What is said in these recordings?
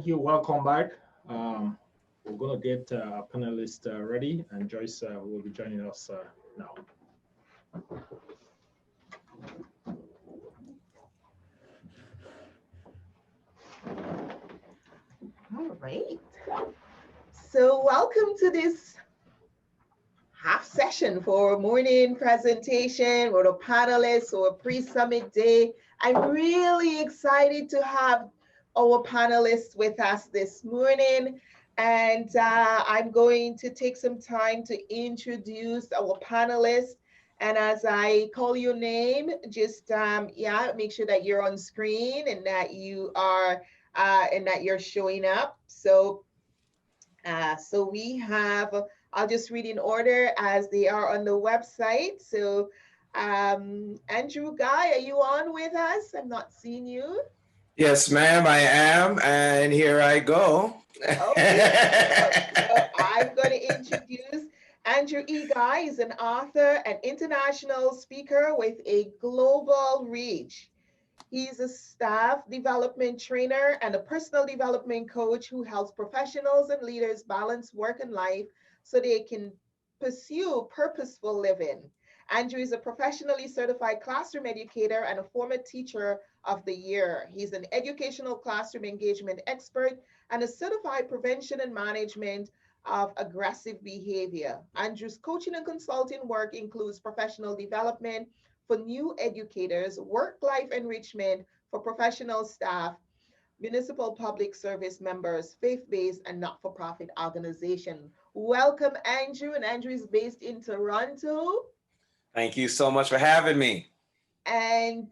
Thank you. Welcome back. We're going to get our panelists ready, and Joyce will be joining us now. All right. So welcome to this half session for morning presentation with a panelist or pre-summit day. I'm really excited to have our panelists with us this morning. And I'm going to take some time to introduce our panelists. And as I call your name, just make sure that you're on screen and that you are and that you're showing up. So we have, I'll just read in order as they are on the website. So Andrew Guy, are you on with us? I'm not seeing you. Yes, ma'am, I am. And here I go. Okay, so I'm going to introduce Andrew E. Guy is an author and international speaker with a global reach. He's a staff development trainer and a personal development coach who helps professionals and leaders balance work and life so they can pursue purposeful living. Andrew is a professionally certified classroom educator and a former teacher of the year. He's an educational classroom engagement expert and a certified prevention and management of aggressive behavior. Andrew's coaching and consulting work includes professional development for new educators, work-life enrichment for professional staff, municipal public service members, faith-based and not-for-profit organization. Welcome, Andrew, and Andrew is based in Toronto. Thank you so much for having me. And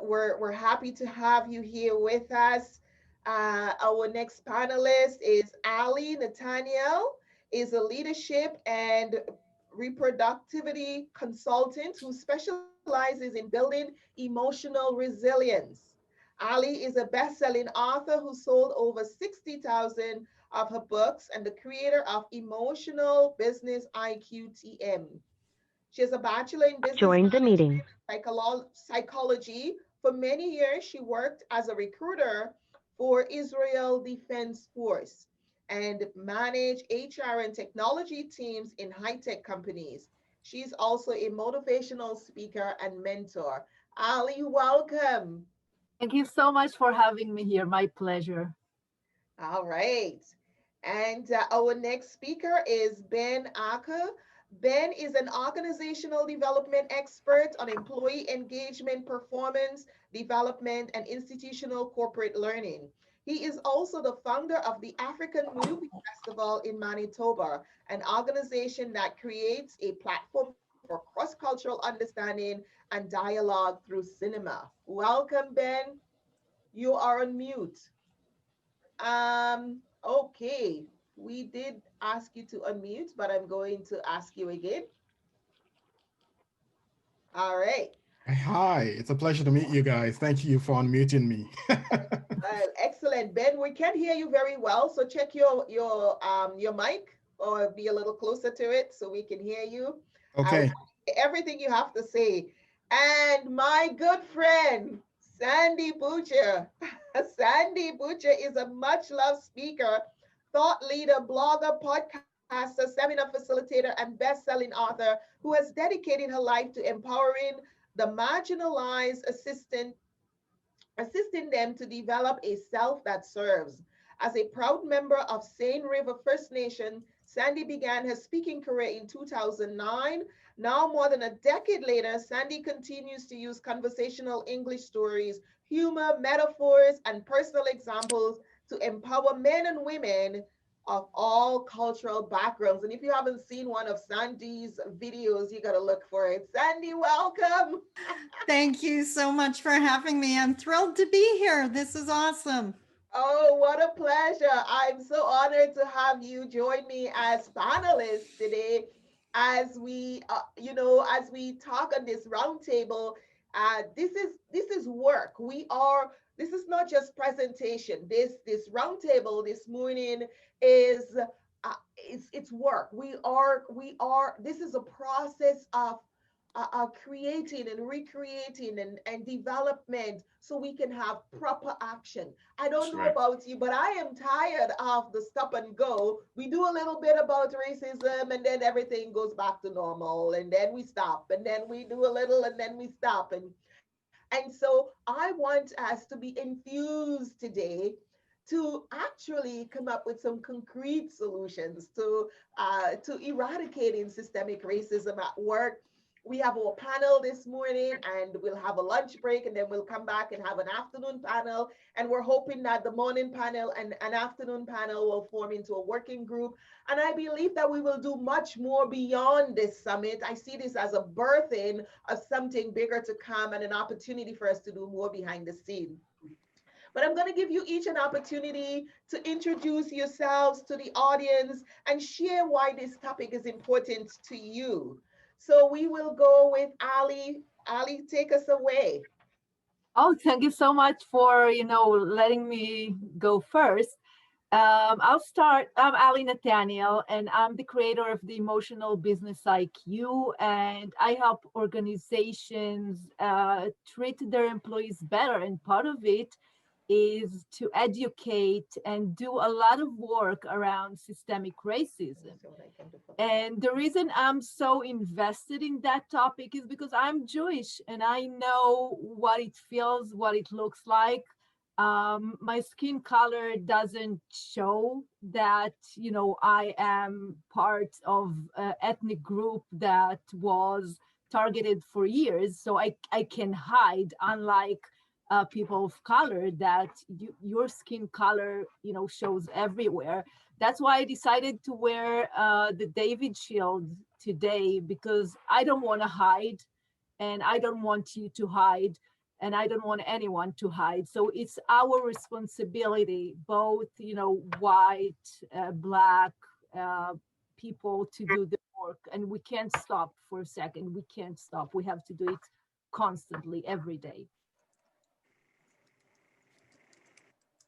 we're happy to have you here with us. Our next panelist is Ali Nathaniel, is a leadership and reproductivity consultant who specializes in building emotional resilience. Ali is a best-selling author who sold over 60,000 of her books and the creator of Emotional Business IQTM. She has a bachelor in business Join the meeting. Psychology. For many years, she worked as a recruiter for Israel Defense Force and managed HR and technology teams in high-tech companies. She's also a motivational speaker and mentor. Ali, welcome. Thank you so much for having me here. My pleasure. All right. And our next speaker is Ben Acker. Ben is an organizational development expert on employee engagement, performance development, and institutional corporate learning. He is also the founder of the African Movie Festival in Manitoba, an organization that creates a platform for cross-cultural understanding and dialogue through cinema. Welcome, Ben. You are on mute. Okay, we did ask you to unmute, but I'm going to ask you again. All right. Hi, it's a pleasure to meet you guys. Thank you for unmuting me. Excellent, Ben. We can hear you very well, so check your mic or be a little closer to it so we can hear you. Okay. Everything you have to say. And my good friend, Sandy Butcher. Sandy Butcher is a much-loved speaker, thought leader, blogger, podcaster, seminar facilitator, and best-selling author who has dedicated her life to empowering the marginalized, assisting them to develop a self that serves. As a proud member of Seine River First Nation, Sandy began her speaking career in 2009. Now, more than a decade later, Sandy continues to use conversational English stories, humor, metaphors, and personal examples to empower men and women of all cultural backgrounds. And if you haven't seen one of Sandy's videos, you got to look for it. Sandy, welcome. Thank you so much for having me. I'm thrilled to be here. This is awesome. Oh, what a pleasure. I'm so honored to have you join me as panelists today as as we talk on this roundtable. This is work. This is not just presentation. This roundtable this morning is it's work. This is a process of creating and recreating and development so we can have proper action. I don't That's know right. about you, but I am tired of the stop and go. We do a little bit about racism and then everything goes back to normal and then we stop and then we do a little and then we stop. And so I want us to be infused today to actually come up with some concrete solutions to eradicating systemic racism at work. We have our panel this morning and we'll have a lunch break and then we'll come back and have an afternoon panel. And we're hoping that the morning panel and an afternoon panel will form into a working group. And I believe that we will do much more beyond this summit. I see this as a birthing of something bigger to come and an opportunity for us to do more behind the scene. But I'm going to give you each an opportunity to introduce yourselves to the audience and share why this topic is important to you. So we will go with Ali. Ali, take us away. Oh, thank you so much for, letting me go first. I'll start. I'm Ali Nathaniel, and I'm the creator of the Emotional Business IQ, and I help organizations treat their employees better. And part of it is to educate and do a lot of work around systemic racism. And the reason I'm so invested in that topic is because I'm Jewish and I know what it feels, what it looks like. My skin color doesn't show that, I am part of an ethnic group that was targeted for years. So I can hide, unlike people of color that your skin color, shows everywhere. That's why I decided to wear the David shield today, because I don't want to hide and I don't want you to hide and I don't want anyone to hide. So it's our responsibility, both, white, black people, to do the work. And we can't stop for a second. We can't stop. We have to do it constantly, every day.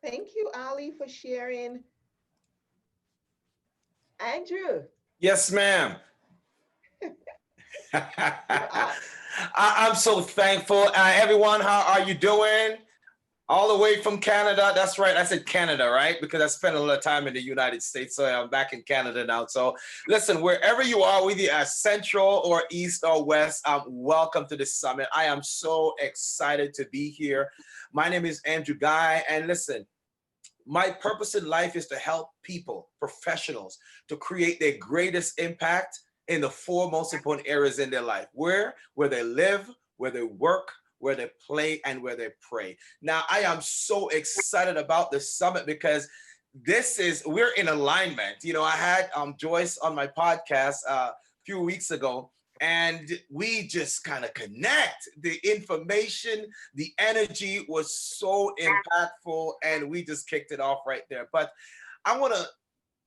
Thank you, Ali, for sharing. Andrew. Yes, ma'am. I'm so thankful. Everyone, how are you doing? All the way from Canada. That's right. I said Canada, right? Because I spent a lot of time in the United States. So I'm back in Canada now. So listen, wherever you are, whether you're central or east or west, welcome to this summit. I am so excited to be here. My name is Andrew Guy. And listen, my purpose in life is to help people, professionals, to create their greatest impact in the four most important areas in their life: where they live, where they work, where they play, and where they pray. Now, I am so excited about this summit because we're in alignment. I had Joyce on my podcast a few weeks ago, and we just kind of connect. The information, the energy was so impactful, and we just kicked it off right there. But I want to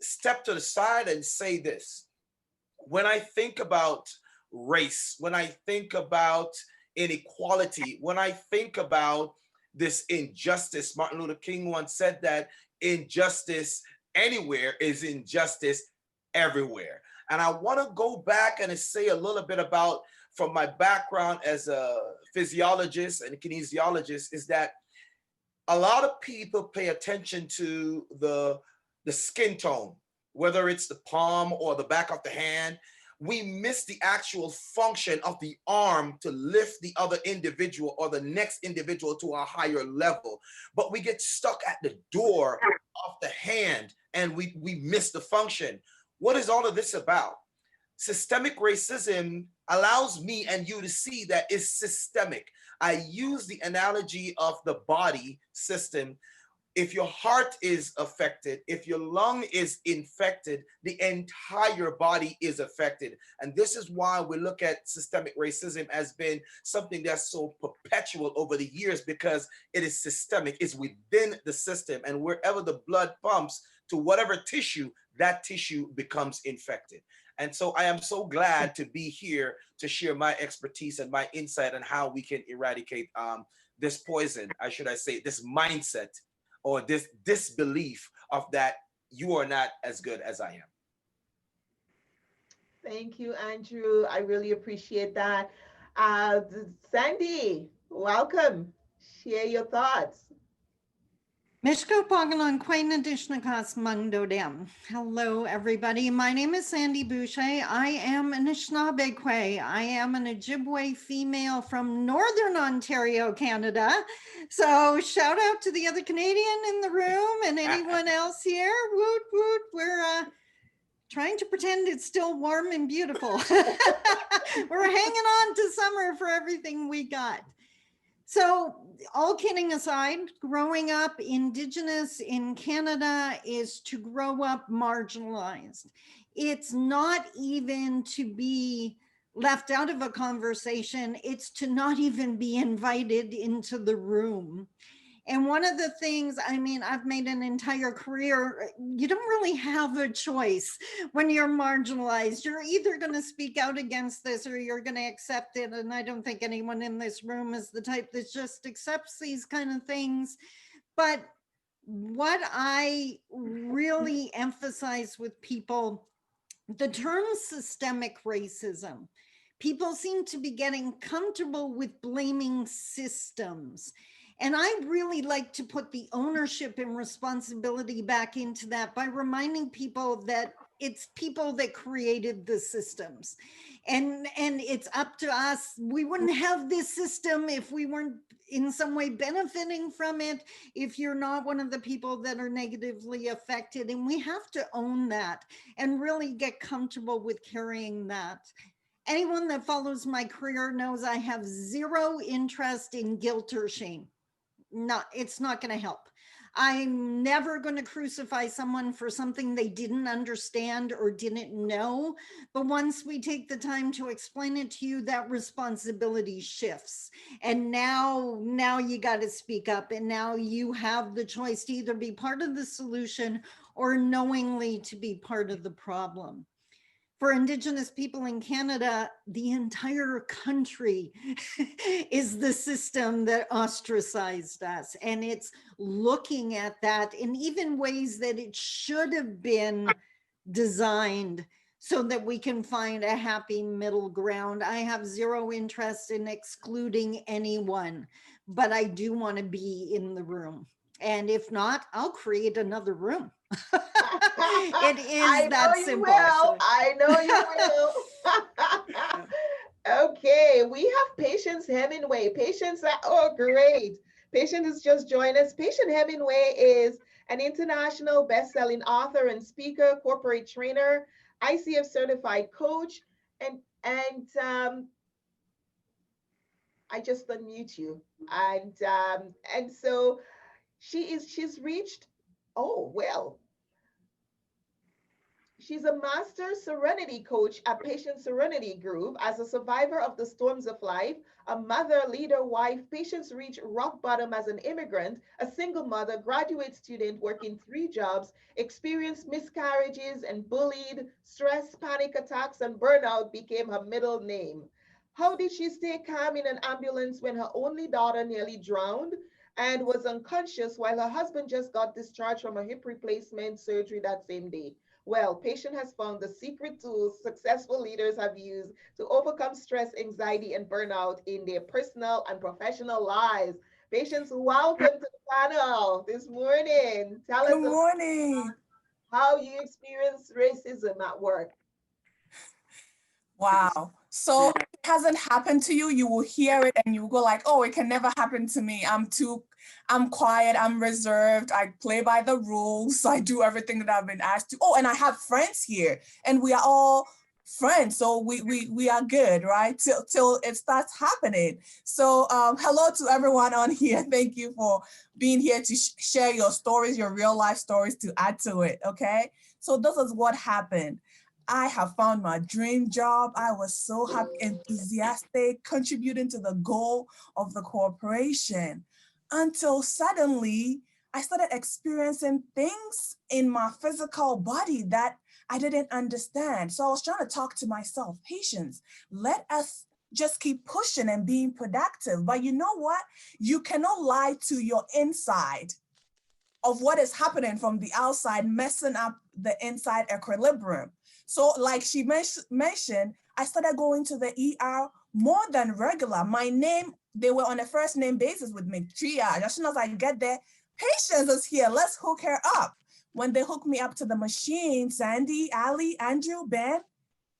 step to the side and say this. When I think about race, when I think about inequality, when I think about this injustice, Martin Luther King once said that injustice anywhere is injustice everywhere. And I want to go back and say a little bit about, from my background as a physiologist and kinesiologist, is that a lot of people pay attention to the skin tone, whether it's the palm or the back of the hand. We miss the actual function of the arm to lift the other individual or the next individual to a higher level. But we get stuck at the door of the hand and we miss the function. What is all of this about? Systemic racism allows me and you to see that it's systemic. I use the analogy of the body system. If your heart is affected, if your lung is infected, the entire body is affected. And this is why we look at systemic racism as being something that's so perpetual over the years, because it is systemic, it's within the system. And wherever the blood pumps to whatever tissue, that tissue becomes infected. And so I am so glad to be here to share my expertise and my insight on how we can eradicate this poison, should I say, this mindset, or this disbelief of that you are not as good as I am. Thank you, Andrew. I really appreciate that. Sandy, welcome. Share your thoughts. Mishko Pagalan Quaina Dishnakas Mangdodem. Hello, everybody. My name is Sandy Boucher. I am an Anishinaabe Kwe. I am an Ojibwe female from Northern Ontario, Canada. So shout out to the other Canadian in the room and anyone else here. Woot, woot. We're trying to pretend it's still warm and beautiful. We're hanging on to summer for everything we got. So all kidding aside, growing up Indigenous in Canada is to grow up marginalized. It's not even to be left out of a conversation. It's to not even be invited into the room. And one of the things, I mean, I've made an entire career, you don't really have a choice when you're marginalized. You're either going to speak out against this or you're going to accept it. And I don't think anyone in this room is the type that just accepts these kind of things. But what I really emphasize with people, the term systemic racism, people seem to be getting comfortable with blaming systems. And I really like to put the ownership and responsibility back into that by reminding people that it's people that created the systems. And it's up to us. We wouldn't have this system if we weren't in some way benefiting from it, if you're not one of the people that are negatively affected. And we have to own that and really get comfortable with carrying that. Anyone that follows my career knows I have zero interest in guilt or shame. It's not going to help. I'm never going to crucify someone for something they didn't understand or didn't know. But once we take the time to explain it to you, that responsibility shifts. And now you got to speak up. And now you have the choice to either be part of the solution or knowingly to be part of the problem. For Indigenous people in Canada, the entire country is the system that ostracized us. And it's looking at that in even ways that it should have been designed so that we can find a happy middle ground. I have zero interest in excluding anyone, but I do want to be in the room. And if not, I'll create another room. It is that simple. I know you will. Okay, we have Patience Hemingway. Patience, oh great. Patience has just joined us. Patience Hemingway is an international best-selling author and speaker, corporate trainer, ICF certified coach, and I just unmute you. And so she's reached, oh well. She's a master serenity coach at Patient Serenity Group. As a survivor of the storms of life, a mother, leader, wife, Patience reached rock bottom as an immigrant, a single mother, graduate student working 3 jobs, experienced miscarriages and bullied, stress, panic attacks, and burnout became her middle name. How did she stay calm in an ambulance when her only daughter nearly drowned and was unconscious while her husband just got discharged from a hip replacement surgery that same day? Well, Patient has found the secret tools successful leaders have used to overcome stress, anxiety, and burnout in their personal and professional lives. Patience, welcome to the panel this morning. Tell us Good morning. How you experience racism at work. Wow. So it hasn't happened to you, you will hear it and you will go like, oh, it can never happen to me. I'm quiet, I'm reserved, I play by the rules, I do everything that I've been asked to. Oh, and I have friends here and we are all friends, so we are good, right? Till it starts happening. So hello to everyone on here. Thank you for being here to share your stories, your real life stories, to add to it, okay? So this is what happened. I have found my dream job. I was so happy, enthusiastic, contributing to the goal of the corporation, until suddenly I started experiencing things in my physical body that I didn't understand. So I was trying to talk to myself, patience, let us just keep pushing and being productive. But you know what? You cannot lie to your inside of what is happening from the outside, messing up the inside equilibrium. So like she mentioned, I started going to the ER more than regular. My name, they were on a first name basis with me, triage. As soon as I get there, Patience is here, let's hook her up. When they hook me up to the machine, Sandy, Ali, Andrew, Ben,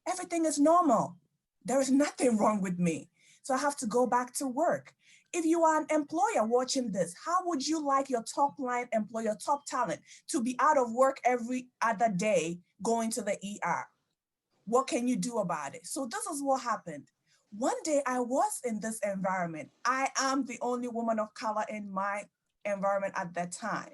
everything is normal. There is nothing wrong with me. So I have to go back to work. If you are an employer watching this, how would you like your top line employer, top talent, to be out of work every other day going to the ER? What can you do about it? So this is what happened. One day I was in this environment. I am the only woman of color in my environment at that time.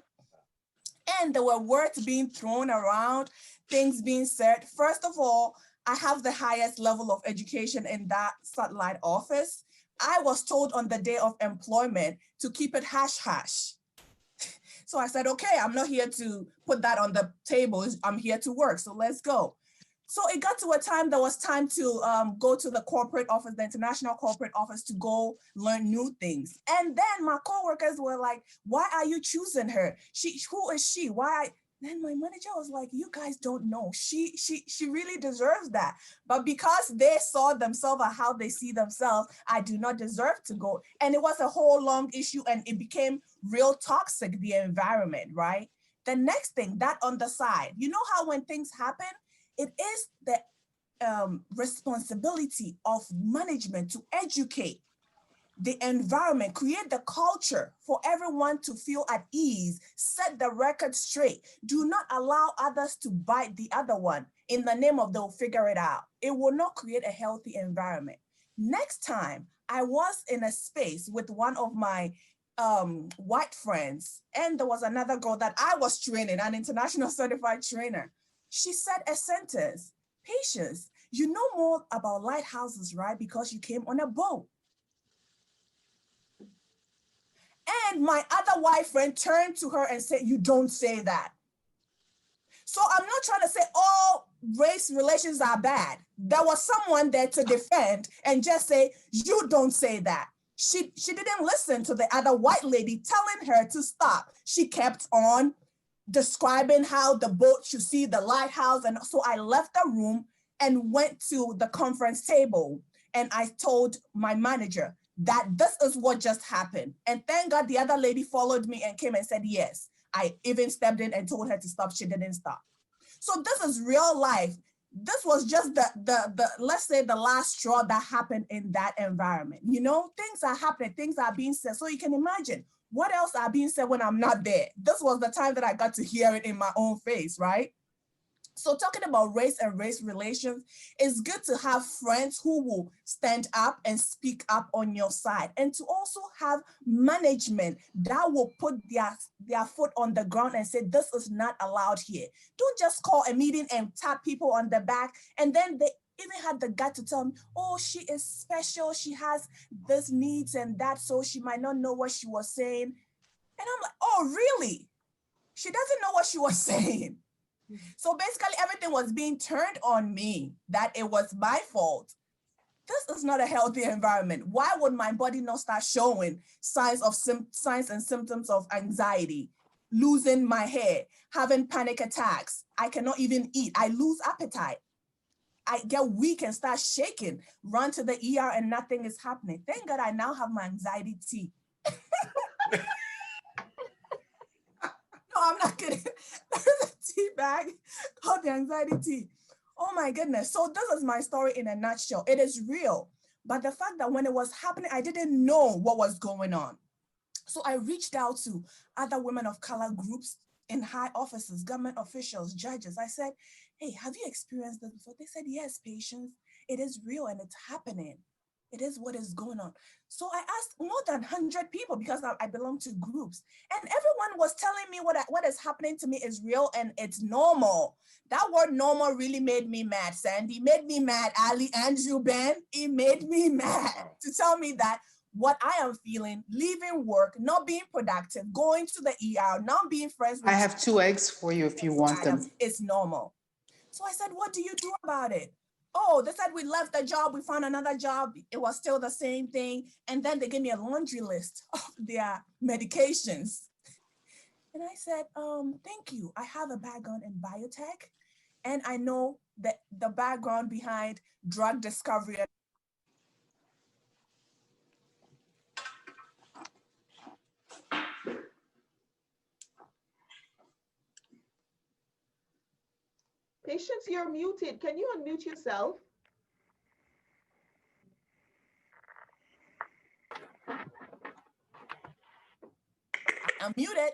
And there were words being thrown around, things being said. First of all, I have the highest level of education in that satellite office. I was told on the day of employment to keep it hush hush. So I said, okay, I'm not here to put that on the table. I'm here to work, so let's go. So it got to a time, there was time to go to the corporate office, the international corporate office, to go learn new things. And then my coworkers were like, why are you choosing her? Who is she? Why? Then my manager was like, you guys don't know. She really deserves that. But because they saw themselves or how they see themselves, I do not deserve to go. And it was a whole long issue, and it became real toxic, the environment, right? The next thing, that on the side, you know how when things happen, it is the responsibility of management to educate the environment, create the culture for everyone to feel at ease, set the record straight. Do not allow others to bite the other one in the name of they'll figure it out. It will not create a healthy environment. Next time, I was in a space with one of my white friends, and there was another girl that I was training, an international certified trainer. She said a sentence, Patience, you know more about lighthouses, right? Because you came on a boat. And my other white friend turned to her and said, you don't say that. So I'm not trying to say all race relations are bad. There was someone there to defend and just say, you don't say that. She didn't listen to the other white lady telling her to stop. She kept on describing how the boat should see the lighthouse. And so I left the room and went to the conference table. And I told my manager that this is what just happened. And thank God the other lady followed me and came and said, yes. I even stepped in and told her to stop. She didn't stop. So this is real life. This was just the let's say the last straw that happened in that environment. You know, things are happening, things are being said. So you can imagine what else are being said when I'm not there. This was the time that I got to hear it in my own face, right? So talking about race and race relations, it's good to have friends who will stand up and speak up on your side, and to also have management that will put their foot on the ground and say, this is not allowed here. Don't just call a meeting and tap people on the back, and then they even had the gut to tell me, oh, she is special, she has this needs and that, so she might not know what she was saying. And I'm like, oh, really? She doesn't know what she was saying. So basically everything was being turned on me, that it was my fault. This is not a healthy environment. Why would my body not start showing signs and symptoms of anxiety, losing my hair, having panic attacks? I cannot even eat. I lose appetite. I get weak and start shaking, run to the ER and nothing is happening. Thank God I now have my anxiety tea. No, I'm not kidding. There's a tea bag called the anxiety tea. Oh my goodness. So this is my story in a nutshell. It is real. But the fact that when it was happening, I didn't know what was going on. So I reached out to other women of color groups in high offices, government officials, judges. I said, hey, have you experienced this before? They said, yes, Patience. It is real and it's happening. It is what is going on. So I asked more than 100 people because I belong to groups, and everyone was telling me what is happening to me is real and it's normal. That word normal really made me mad, Sandy, made me mad, Ali, Andrew, Ben, it made me mad to tell me that what I am feeling, leaving work, not being productive, going to the ER, not being friends with I have 2 eggs for you if you want them. It's normal. So I said, what do you do about it? Oh, they said we left the job, we found another job. It was still the same thing. And then they gave me a laundry list of their medications. And I said, thank you. I have a background in biotech, and I know that the background behind drug discovery. Patience, you're muted. Can you unmute yourself? I'm muted.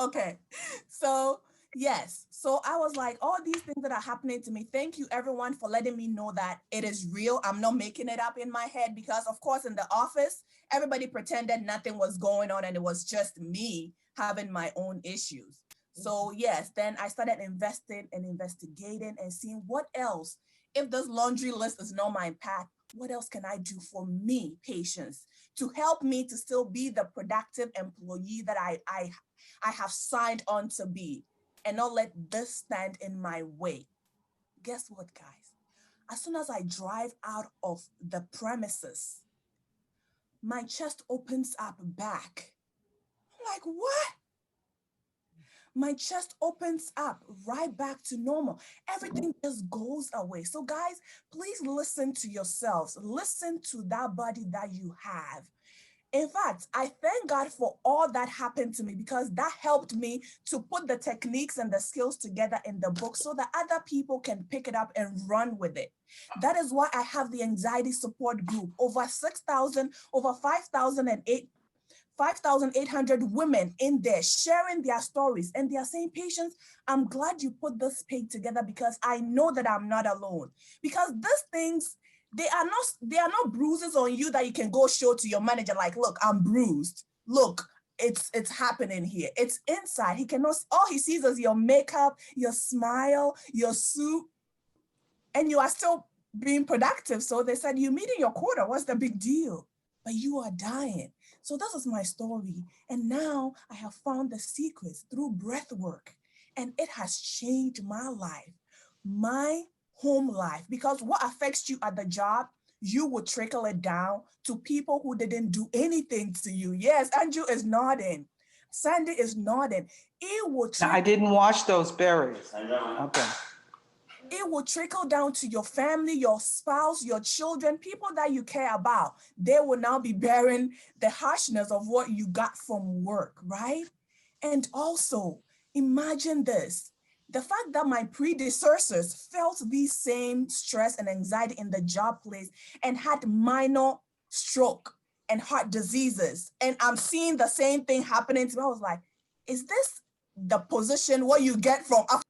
Okay. So yes. So I was like, all these things that are happening to me. Thank you everyone for letting me know that it is real. I'm not making it up in my head, because of course in the office, everybody pretended nothing was going on and it was just me having my own issues. So yes, then I started investing and investigating and seeing what else. If this laundry list is not my path, what else can I do for me, Patience, to help me to still be the productive employee that I have signed on to be, and not let this stand in my way. Guess what, guys? As soon as I drive out of the premises, my chest opens up back. I'm like, what? My chest opens up right back to normal. Everything just goes away. So guys, please listen to yourselves. Listen to that body that you have. In fact, I thank God for all that happened to me, because that helped me to put the techniques and the skills together in the book so that other people can pick it up and run with it. That is why I have the anxiety support group. Over 6,000, over 5,800 women in there sharing their stories, and they are saying, Patience, I'm glad you put this page together, because I know that I'm not alone. Because these things, they are not bruises on you that you can go show to your manager, like, look, I'm bruised. Look, it's happening here. It's inside. He cannot, all he sees is your makeup, your smile, your suit, and you are still being productive. So they said, you're meeting your quota. What's the big deal? But you are dying. So this is my story. And now I have found the secrets through breath work, and it has changed my life, my home life, because what affects you at the job, you will trickle it down to people who didn't do anything to you. Yes, Andrew is nodding. Sandy is nodding. It will Now, I didn't wash those berries. Okay. It will trickle down to your family, your spouse, your children, people that you care about. They will now be bearing the harshness of what you got from work, right? And also, imagine this. The fact that my predecessors felt these same stress and anxiety in the job place and had minor stroke and heart diseases. And I'm seeing the same thing happening to me. I was like, is this the position what you get from after?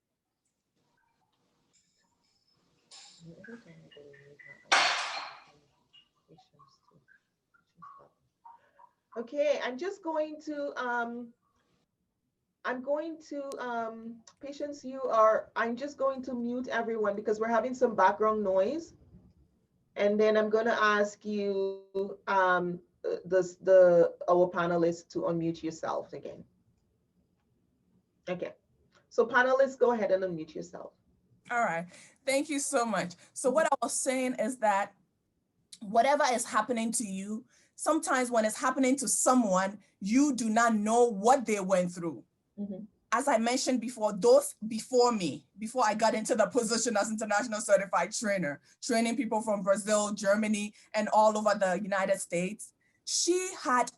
Okay, I'm just going to mute everyone because we're having some background noise. And then I'm going to ask you, our panelists to unmute yourself again. Okay, so panelists, go ahead and unmute yourself. All right, thank you so much. So what I was saying is that whatever is happening to you, sometimes when it's happening to someone, you do not know what they went through. Mm-hmm. As I mentioned before, those before me, before I got into the position as international certified trainer, training people from Brazil, Germany, and all over the United States, she had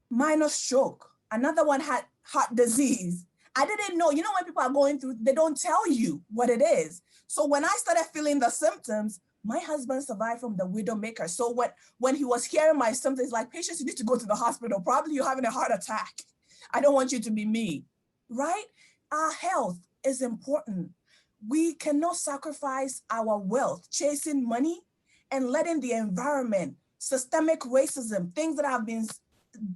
minor stroke. Another one had heart disease. I didn't know, you know, when people are going through, they don't tell you what it is. So when I started feeling the symptoms, my husband survived from the widowmaker. So when he was hearing my symptoms, he's like, Patience, you need to go to the hospital. Probably you're having a heart attack. I don't want you to be me, right? Our health is important. We cannot sacrifice our wealth, chasing money and letting the environment, systemic racism, things that have been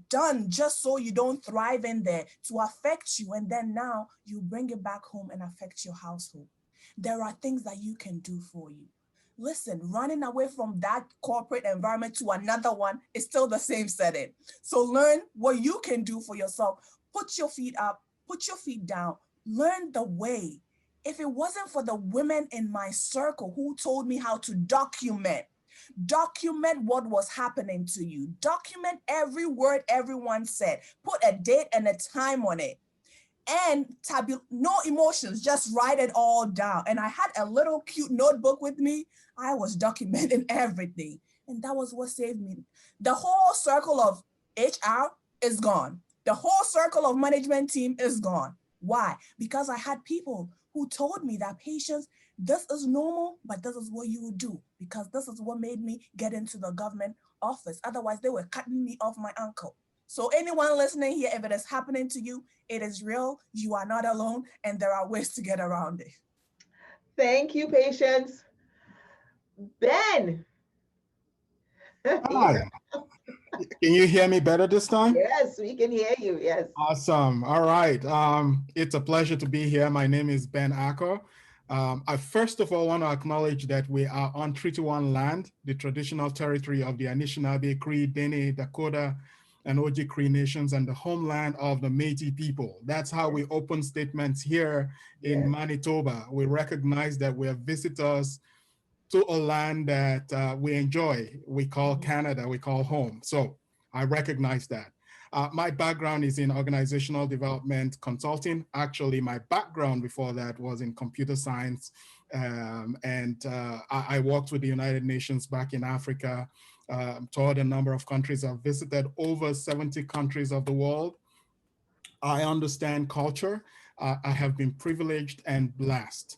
done just so you don't thrive in there to affect you. And then now you bring it back home and affect your household. There are things that you can do for you. Listen, running away from that corporate environment to another one is still the same setting. So learn what you can do for yourself. Put your feet up, put your feet down, learn the way. If it wasn't for the women in my circle who told me how to document what was happening to you, document every word everyone said, put a date and a time on it, and no emotions, just write it all down. And I had a little cute notebook with me. I was documenting everything. And that was what saved me. The whole circle of HR is gone. The whole circle of management team is gone. Why? Because I had people who told me that patients, this is normal, but this is what you would do, because this is what made me get into the government office. Otherwise, they were cutting me off my ankle. So anyone listening here, if it is happening to you, it is real, you are not alone, and there are ways to get around it. Thank you, Patience. Ben. Hi. Can you hear me better this time? Yes, we can hear you. Yes. Awesome. All right. It's a pleasure to be here. My name is Ben Ako. I first of all want to acknowledge that we are on Treaty 1 land, the traditional territory of the Anishinaabe, Cree, Dene, Dakota, and Oji Cree nations, and the homeland of the Métis people. That's how we open statements here in Manitoba. We recognize that we are visitors to a land that we enjoy. We call Canada, we call home. So I recognize that. My background is in organizational development consulting. Actually, my background before that was in computer science. I worked with the United Nations back in Africa, toured a number of countries. I've visited over 70 countries of the world. I understand culture. I have been privileged and blessed.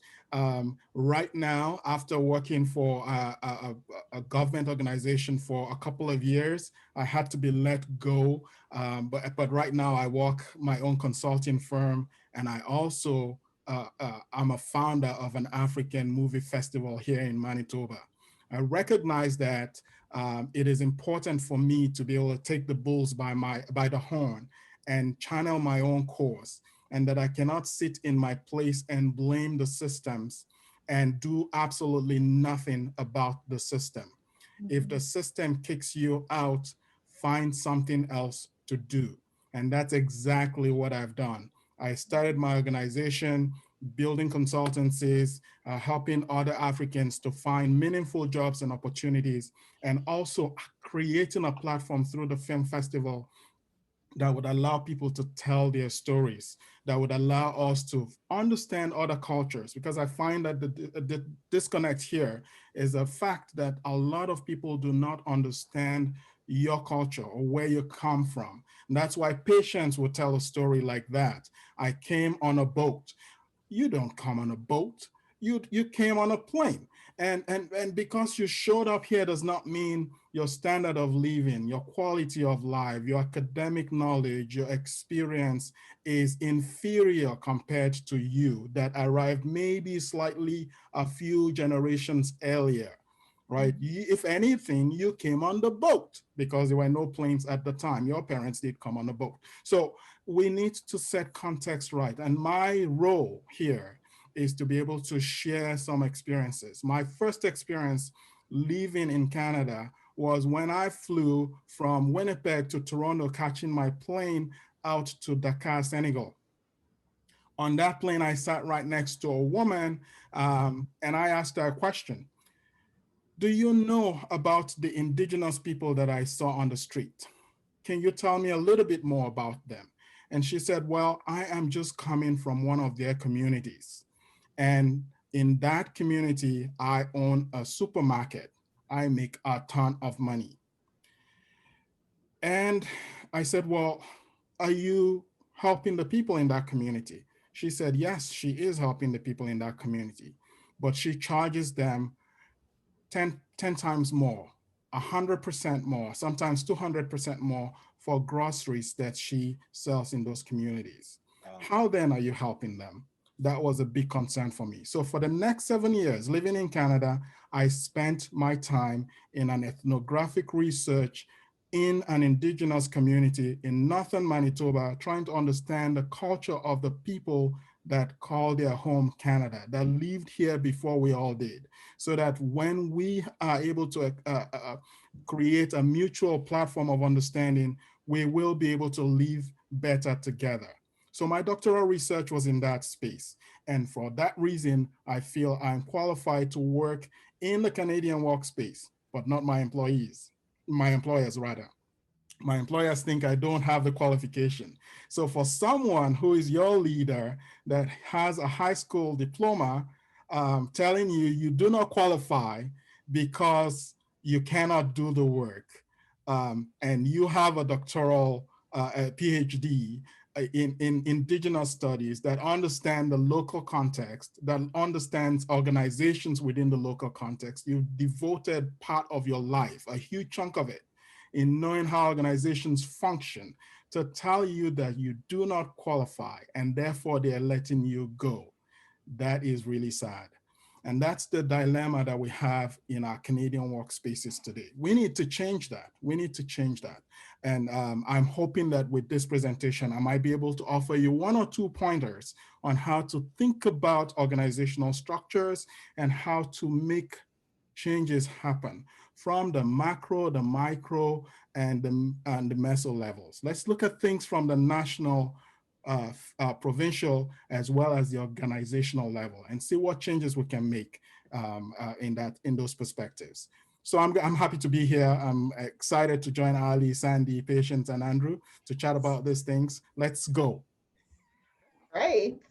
Right now, after working for a government organization for a couple of years, I had to be let go. But right now, I work my own consulting firm, and I also I'm a founder of an African movie festival here in Manitoba. I recognize that it is important for me to be able to take the bulls by the horn and channel my own course, and that I cannot sit in my place and blame the systems and do absolutely nothing about the system. If the system kicks you out, find something else to do. And that's exactly what I've done. I started my organization, building consultancies, helping other Africans to find meaningful jobs and opportunities, and also creating a platform through the film festival that would allow people to tell their stories, that would allow us to understand other cultures, because I find that the disconnect here is the fact that a lot of people do not understand your culture or where you come from. And that's why Patience will tell a story like that. I came on a boat. You don't come on a boat. You came on a plane. And because you showed up here does not mean your standard of living, your quality of life, your academic knowledge, your experience is inferior compared to you that arrived maybe slightly a few generations earlier, right? If anything, you came on the boat because there were no planes at the time. Your parents did come on a boat. So we need to set context right. And my role here is to be able to share some experiences. My first experience living in Canada was when I flew from Winnipeg to Toronto, catching my plane out to Dakar, Senegal. On that plane, I sat right next to a woman and I asked her a question. Do you know about the indigenous people that I saw on the street? Can you tell me a little bit more about them? And she said, well, I am just coming from one of their communities. And in that community, I own a supermarket. I make a ton of money. And I said, well, are you helping the people in that community? She said, yes, she is helping the people in that community, but she charges them 10 times more, 100% more, sometimes 200% more for groceries that she sells in those communities. How then are you helping them? That was a big concern for me. So for the next 7 years living in Canada, I spent my time in an ethnographic research in an indigenous community in northern Manitoba, trying to understand the culture of the people that call their home Canada, that lived here before we all did, so that when we are able to create a mutual platform of understanding, we will be able to live better together. So my doctoral research was in that space. And for that reason, I feel I'm qualified to work in the Canadian workspace, but not my employers rather. My employers think I don't have the qualification. So for someone who is your leader that has a high school diploma telling you you do not qualify because you cannot do the work, and you have a doctoral a PhD, in indigenous studies that understand the local context, that understands organizations within the local context. You've devoted part of your life, a huge chunk of it, in knowing how organizations function to tell you that you do not qualify and therefore they're letting you go. That is really sad. And that's the dilemma that we have in our Canadian workspaces today. We need to change that. We need to change that. And I'm hoping that with this presentation, I might be able to offer you 1 or 2 pointers on how to think about organizational structures and how to make changes happen from the macro, the micro, and the meso levels. Let's look at things from the national, provincial, as well as the organizational level, and see what changes we can make in those perspectives. So I'm happy to be here. I'm excited to join Ali, Sandy, Patience, and Andrew to chat about these things. Let's go. Great.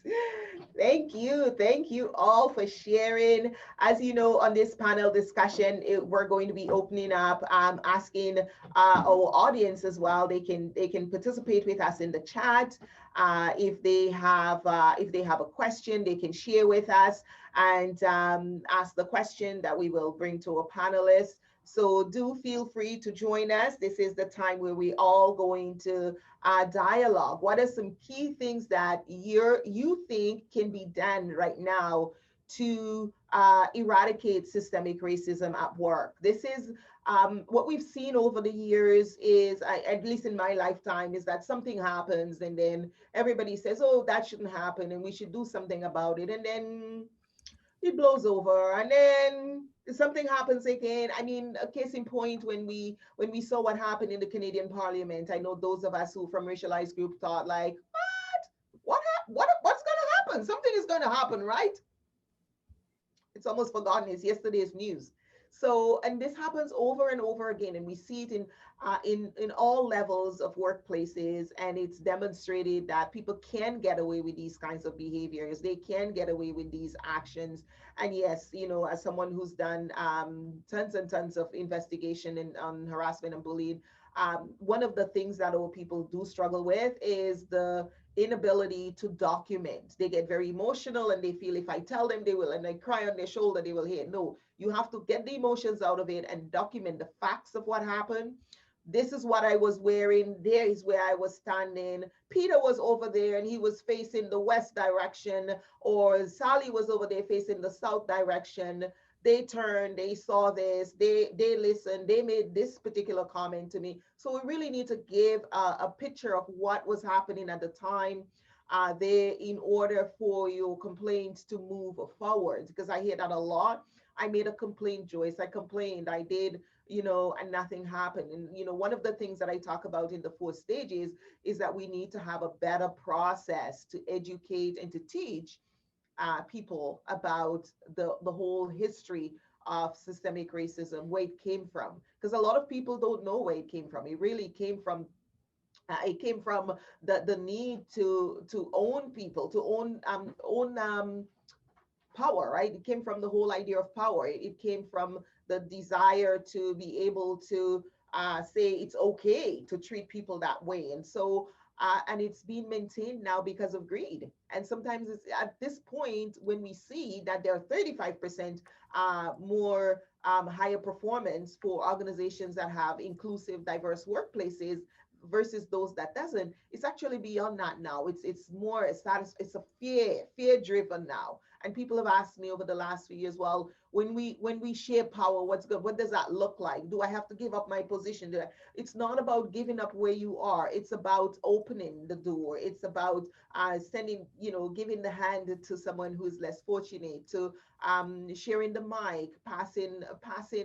Thank you. Thank you all for sharing. As you know, on this panel discussion, we're going to be opening up, asking our audience as well. They can participate with us in the chat. If they have a question, they can share with us and ask the question that we will bring to a panelist. So do feel free to join us. This is the time where we all going to dialogue. What are some key things that you think can be done right now to eradicate systemic racism at work? This is what we've seen over the years is, at least in my lifetime, is that something happens and then everybody says, oh, that shouldn't happen and we should do something about it. And then it blows over and then something happens again. I mean, a case in point, when we saw what happened in the Canadian Parliament, I know those of us who from racialized group thought like, what's going to happen? Something is going to happen, right? It's almost forgotten. It's yesterday's news. So, and this happens over and over again, and we see it in all levels of workplaces, and it's demonstrated that people can get away with these kinds of behaviors. They can get away with these actions. And yes, you know, as someone who's done tons and tons of investigation on harassment and bullying, one of the things that our people do struggle with is the inability to document. They get very emotional and they feel if I tell them they will, and they cry on their shoulder, they will hear. No, you have to get the emotions out of it and document the facts of what happened. This is what I was wearing. There is where I was standing. Peter was over there and he was facing the west direction, or Sally was over there facing the south direction. They turned, they saw this, they listened, they made this particular comment to me. So we really need to give a picture of what was happening at the time there in order for your complaints to move forward. Because I hear that a lot. I made a complaint, Joyce. I complained, I did, you know, and nothing happened. And, you know, one of the things that I talk about in the 4 stages is that we need to have a better process to educate and to teach people about the whole history of systemic racism, where it came from. Because a lot of people don't know where it came from. It really came from the need to own people, to own power, right? It came from the whole idea of power. It came from the desire to be able to say it's okay to treat people that way. And so, and it's being maintained now because of greed. And sometimes it's at this point when we see that there are 35% more higher performance for organizations that have inclusive, diverse workplaces versus those that doesn't. It's actually beyond that now. It's more a status. It's a fear driven now. And people have asked me over the last few years, well, when we share power, what's good? What does that look like? Do I have to give up my position? It's not about giving up where you are. It's about opening the door. It's about sending, you know, giving the hand to someone who's less fortunate, to sharing the mic, passing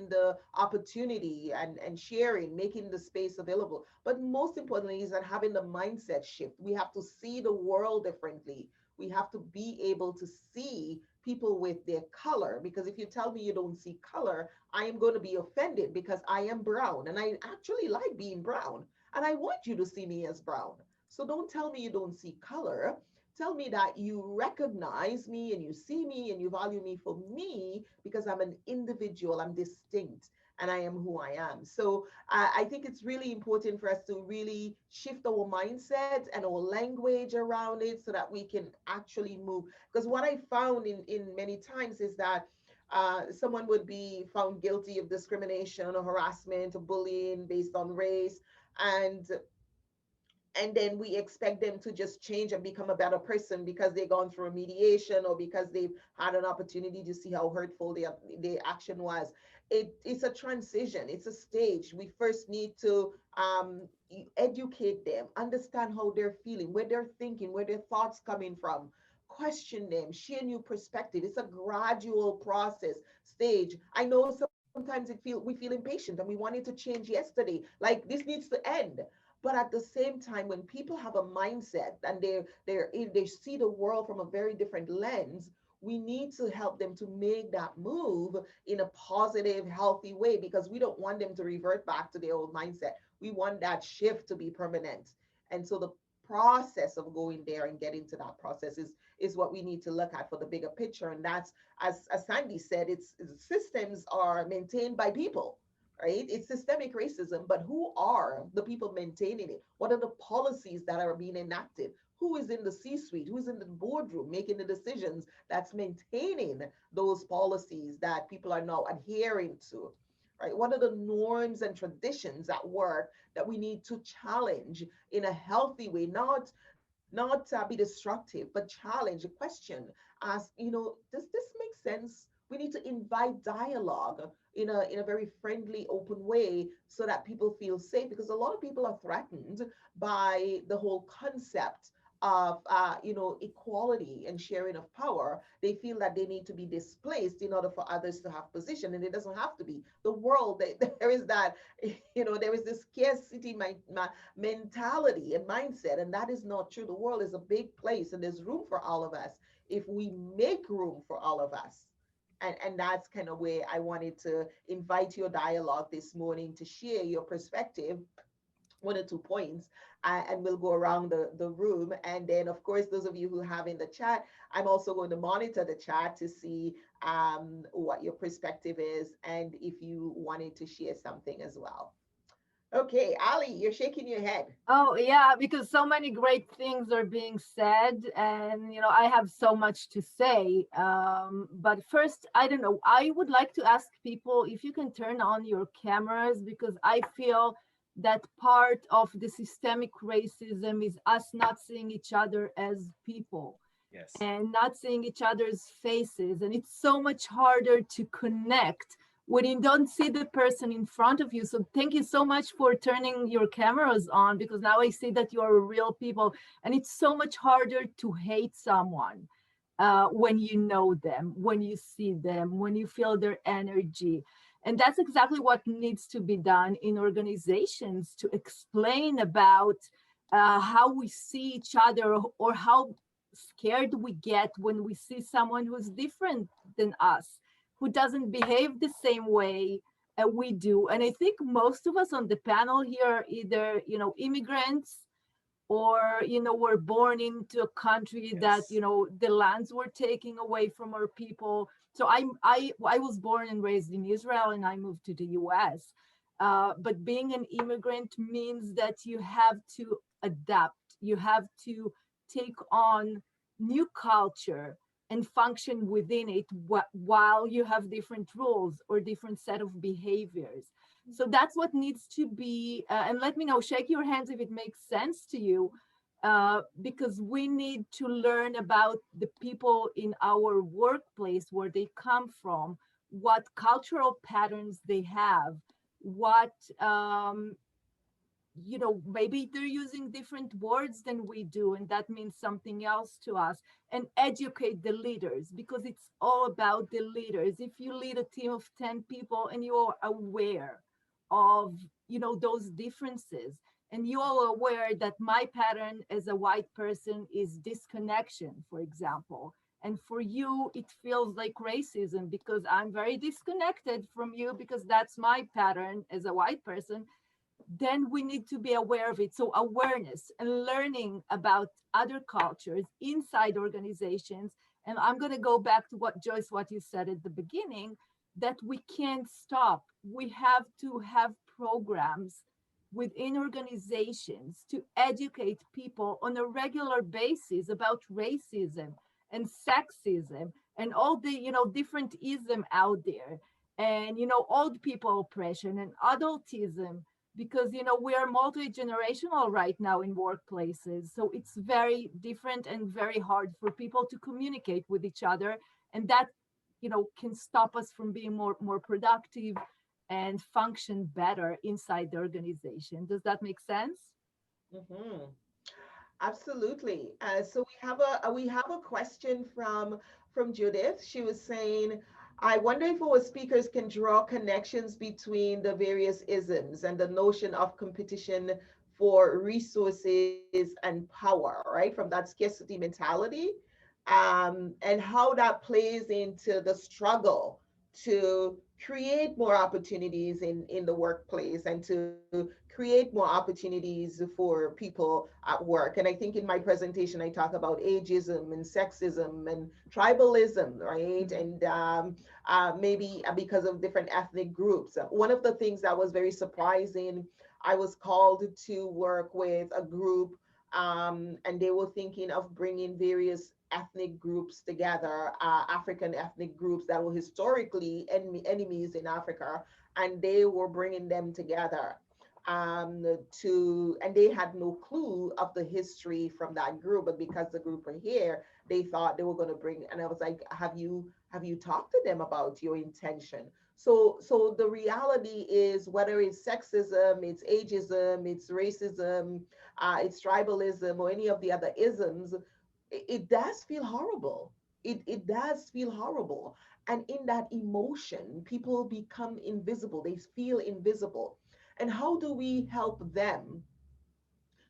the opportunity, and sharing, making the space available. But most importantly is that having the mindset shift. We have to see the world differently. We have to be able to see people with their color, because if you tell me you don't see color, I am going to be offended because I am brown and I actually like being brown and I want you to see me as brown. So don't tell me you don't see color. Tell me that you recognize me and you see me and you value me for me because I'm an individual, I'm distinct. and I am who I am. So I think it's really important for us to really shift our mindset and our language around it so that we can actually move. Because what I found in many times is that someone would be found guilty of discrimination or harassment or bullying based on race, and then we expect them to just change and become a better person because they've gone through a mediation or because they've had an opportunity to see how hurtful their action was. It's a transition, it's a stage. We first need to educate them, understand how they're feeling, where they're thinking, where their thoughts coming from, question them, share new perspective. It's a gradual process stage. I know sometimes we feel impatient and we want it to change yesterday, like this needs to end. But at the same time, when people have a mindset and they see the world from a very different lens, we need to help them to make that move in a positive, healthy way, because we don't want them to revert back to their old mindset. We want that shift to be permanent. And so the process of going there and getting to that process is what we need to look at for the bigger picture. And that's, as Sandy said, it's systems are maintained by people, right? It's systemic racism, but who are the people maintaining it? What are the policies that are being enacted? Who is in the C-suite? Who's in the boardroom making the decisions that's maintaining those policies that people are now adhering to, right? What are the norms and traditions at work that we need to challenge in a healthy way, not be destructive, but challenge, question, ask, does this make sense? We need to invite dialogue in a very friendly, open way so that people feel safe, because a lot of people are threatened by the whole concept of equality and sharing of power. They feel that they need to be displaced in order for others to have position, and it doesn't have to be. The world, there is that, there is this scarcity mentality and mindset, and that is not true. The world is a big place, and there's room for all of us if we make room for all of us. And that's kind of where I wanted to invite your dialogue this morning, to share your perspective, 1 or 2 points, and we'll go around the room. And then, of course, those of you who have in the chat, I'm also going to monitor the chat to see what your perspective is and if you wanted to share something as well. Okay, Ali, you're shaking your head. Oh, yeah, because so many great things are being said, and I have so much to say. But first, I don't know, I would like to ask people if you can turn on your cameras, because I feel that part of the systemic racism is us not seeing each other as people. Yes. And not seeing each other's faces. And it's so much harder to connect when you don't see the person in front of you. So thank you so much for turning your cameras on, because now I see that you are real people. And it's so much harder to hate someone when you know them, when you see them, when you feel their energy. And that's exactly what needs to be done in organizations, to explain about how we see each other, or how scared we get when we see someone who's different than us, who doesn't behave the same way we do. And I think most of us on the panel here are either, immigrants, or, were born into a country that, the lands were taken away from our people. So I was born and raised in Israel, and I moved to the US. But being an immigrant means that you have to adapt. You have to take on new culture and function within it while you have different rules or different set of behaviors. So that's what needs to be, and let me know, shake your hands if it makes sense to you, because we need to learn about the people in our workplace, where they come from, what cultural patterns they have, what, maybe they're using different words than we do, and that means something else to us, and educate the leaders, because it's all about the leaders. If you lead a team of 10 people and you are aware of, those differences, and you are aware that my pattern as a white person is disconnection, for example, and for you, it feels like racism because I'm very disconnected from you because that's my pattern as a white person, then we need to be aware of it. So awareness and learning about other cultures inside organizations. And I'm going to go back to what Joyce, what you said at the beginning, that we can't stop. We have to have programs within organizations to educate people on a regular basis about racism and sexism and all the, different ism out there, and, old people oppression and adultism, because, we are multi-generational right now in workplaces. So it's very different and very hard for people to communicate with each other. And that, can stop us from being more productive and function better inside the organization. Does that make sense? Mm-hmm. Absolutely. So we have a question from Judith. She was saying, I wonder if our speakers can draw connections between the various isms and the notion of competition for resources and power, right? From that scarcity mentality, and how that plays into the struggle to create more opportunities in the workplace and to create more opportunities for people at work. And I think in my presentation, I talk about ageism and sexism and tribalism, right? And maybe because of different ethnic groups. One of the things that was very surprising, I was called to work with a group, and they were thinking of bringing various ethnic groups together, African ethnic groups that were historically enemies in Africa, and they were bringing them together and they had no clue of the history from that group, but because the group were here, they thought they were going to bring, and I was like, have you talked to them about your intention? So the reality is, whether it's sexism, it's ageism, it's racism, it's tribalism, or any of the other isms, it does feel horrible. It does feel horrible. And in that emotion, people become invisible. They feel invisible. And how do we help them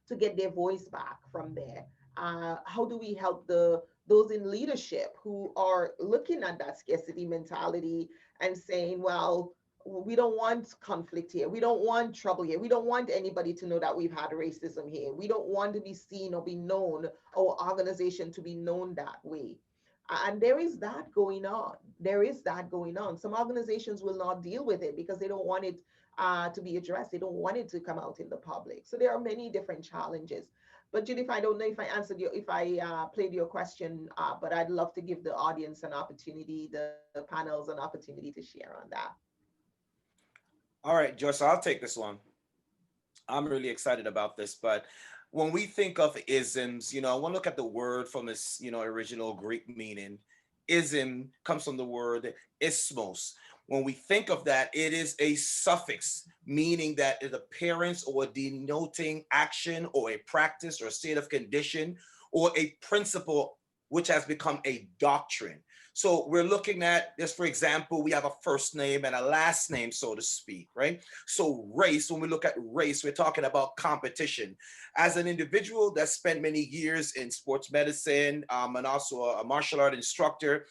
to get their voice back from there? How do we help those in leadership who are looking at that scarcity mentality and saying, well, we don't want conflict here. We don't want trouble here. We don't want anybody to know that we've had racism here. We don't want to be seen or be known, or organization to be known that way. And there is that going on. There is that going on. Some organizations will not deal with it because they don't want it to be addressed. They don't want it to come out in the public. So there are many different challenges. But Judith, I don't know if I answered you, if I played your question, but I'd love to give the audience an opportunity, the panels an opportunity to share on that. All right, Joyce, I'll take this one. I'm really excited about this, but when we think of isms, I want to look at the word from its, original Greek meaning. Ism comes from the word ismos. When we think of that, it is a suffix, meaning that it appearance or denoting action or a practice or a state of condition or a principle which has become a doctrine. So we're looking at this, for example, we have a first name and a last name, so to speak, right? So race, when we look at race, we're talking about competition. As an individual that spent many years in sports medicine and also a martial art instructor,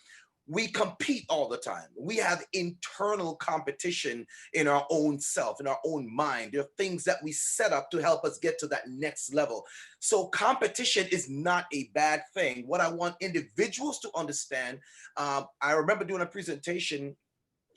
we compete all the time. We have internal competition in our own self, in our own mind. There are things that we set up to help us get to that next level. So competition is not a bad thing. What I want individuals to understand, I remember doing a presentation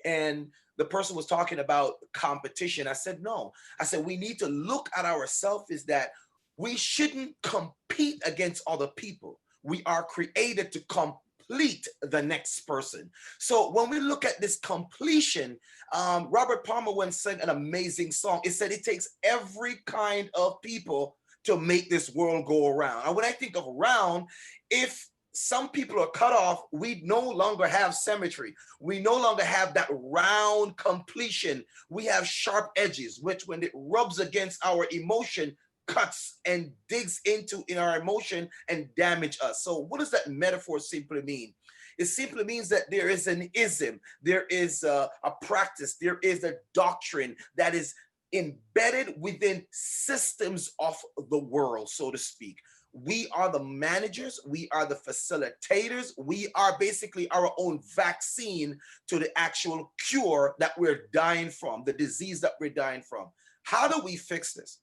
and the person was talking about competition. I said, no. I said, we need to look at ourselves is that we shouldn't compete against other people. We are created to complete the next person. So when we look at this completion, Robert Palmer once sang an amazing song. It said it takes every kind of people to make this world go around. And when I think of round, if some people are cut off, we no longer have symmetry. We no longer have that round completion. We have sharp edges, which when it rubs against our emotion, cuts and digs into in our emotion and damage us. So what does that metaphor simply mean? It simply means that there is an ism, there is a practice, there is a doctrine that is embedded within systems of the world, so to speak. We are the managers, we are the facilitators, we are basically our own vaccine to the actual cure that we're dying from, the disease that we're dying from. How do we fix this?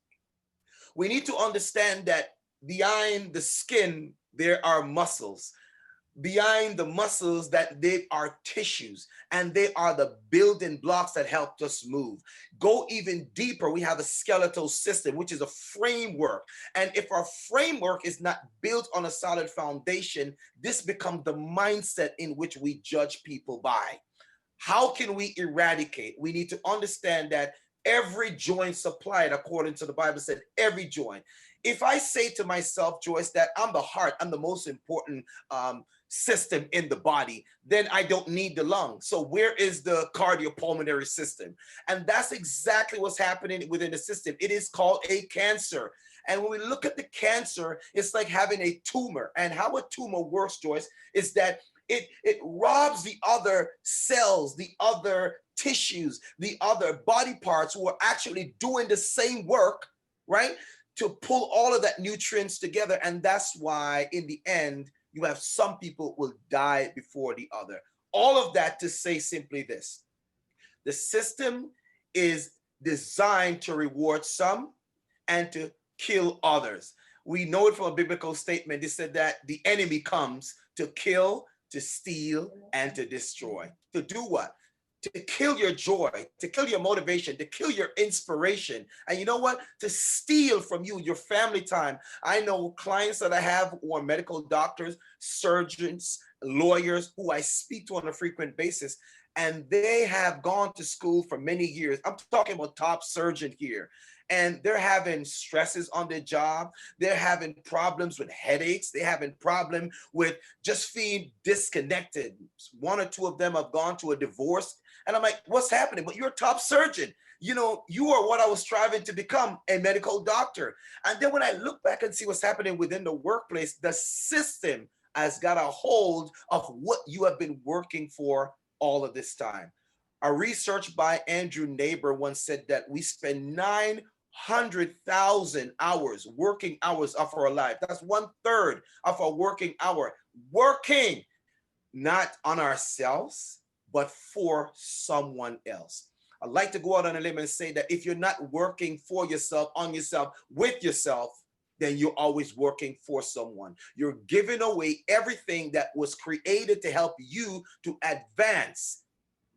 We need to understand that behind the skin, there are muscles. behind the muscles that they are tissues, and they are the building blocks that helped us move. Go even deeper, we have a skeletal system, which is a framework. And if our framework is not built on a solid foundation, this becomes the mindset in which we judge people by. How can we eradicate? We need to understand that every joint supplied, according to the Bible said, every joint. If I say to myself, Joyce, that I'm the heart, I'm the most important system in the body, then I don't need the lung. So where is the cardiopulmonary system? And that's exactly what's happening within the system. It is called a cancer. And when we look at the cancer, it's like having a tumor. And how a tumor works, Joyce, is that it robs the other cells, the other tissues, the other body parts who are actually doing the same work, right? To pull all of that nutrients together. And that's why in the end, you have some people will die before the other. All of that to say simply this: the system is designed to reward some and to kill others. We know it from a biblical statement. It said that the enemy comes to kill, to steal, and to destroy. To do what? To kill your joy, to kill your motivation, to kill your inspiration. And you know what? To steal from you your family time. I know clients that I have who are medical doctors, surgeons, lawyers, who I speak to on a frequent basis, and they have gone to school for many years. I'm talking about top surgeon here. And they're having stresses on their job. They're having problems with headaches. They're having problem with just feeling disconnected. One or two of them have gone to a divorce. And I'm like, what's happening? But you're a top surgeon. You know, you are what I was striving to become, a medical doctor. And then when I look back and see what's happening within the workplace, the system has got a hold of what you have been working for all of this time. A research by Andrew Neighbor once said that we spend 900,000 hours, working hours of our life. That's 1/3 of our working hour, working not on ourselves, but for someone else. I'd like to go out on a limb and say that if you're not working for yourself, on yourself, with yourself, then you're always working for someone. You're giving away everything that was created to help you to advance.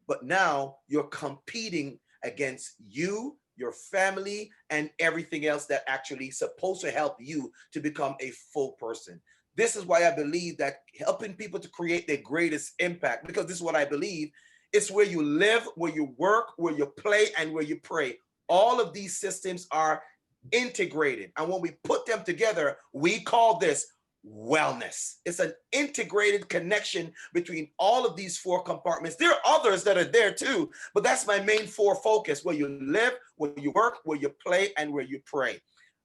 But now you're competing against you, your family, and everything else that actually is supposed to help you to become a full person. This is why I believe that helping people to create their greatest impact, because this is what I believe, it's where you live, where you work, where you play, and where you pray. All of these systems are integrated. And when we put them together, we call this wellness. It's an integrated connection between all of these 4 compartments. There are others that are there too, but that's my main 4 focus: where you live, where you work, where you play, and where you pray.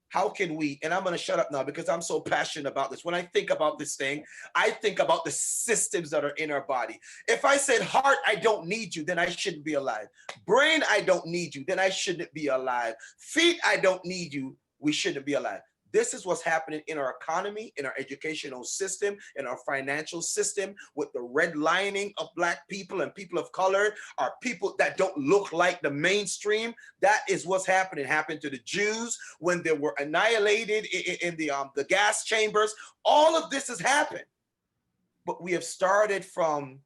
How can we, and I'm going to shut up now because I'm so passionate about this. When I think about this thing, I think about the systems that are in our body. If I said, heart, I don't need you, then I shouldn't be alive. Brain, I don't need you, then I shouldn't be alive. Feet, I don't need you, we shouldn't be alive. This is what's happening in our economy, in our educational system, in our financial system, with the redlining of Black people and people of color, are people that don't look like the mainstream. That is what's happening. It happened to the Jews when they were annihilated in the gas chambers. All of this has happened. But we have started from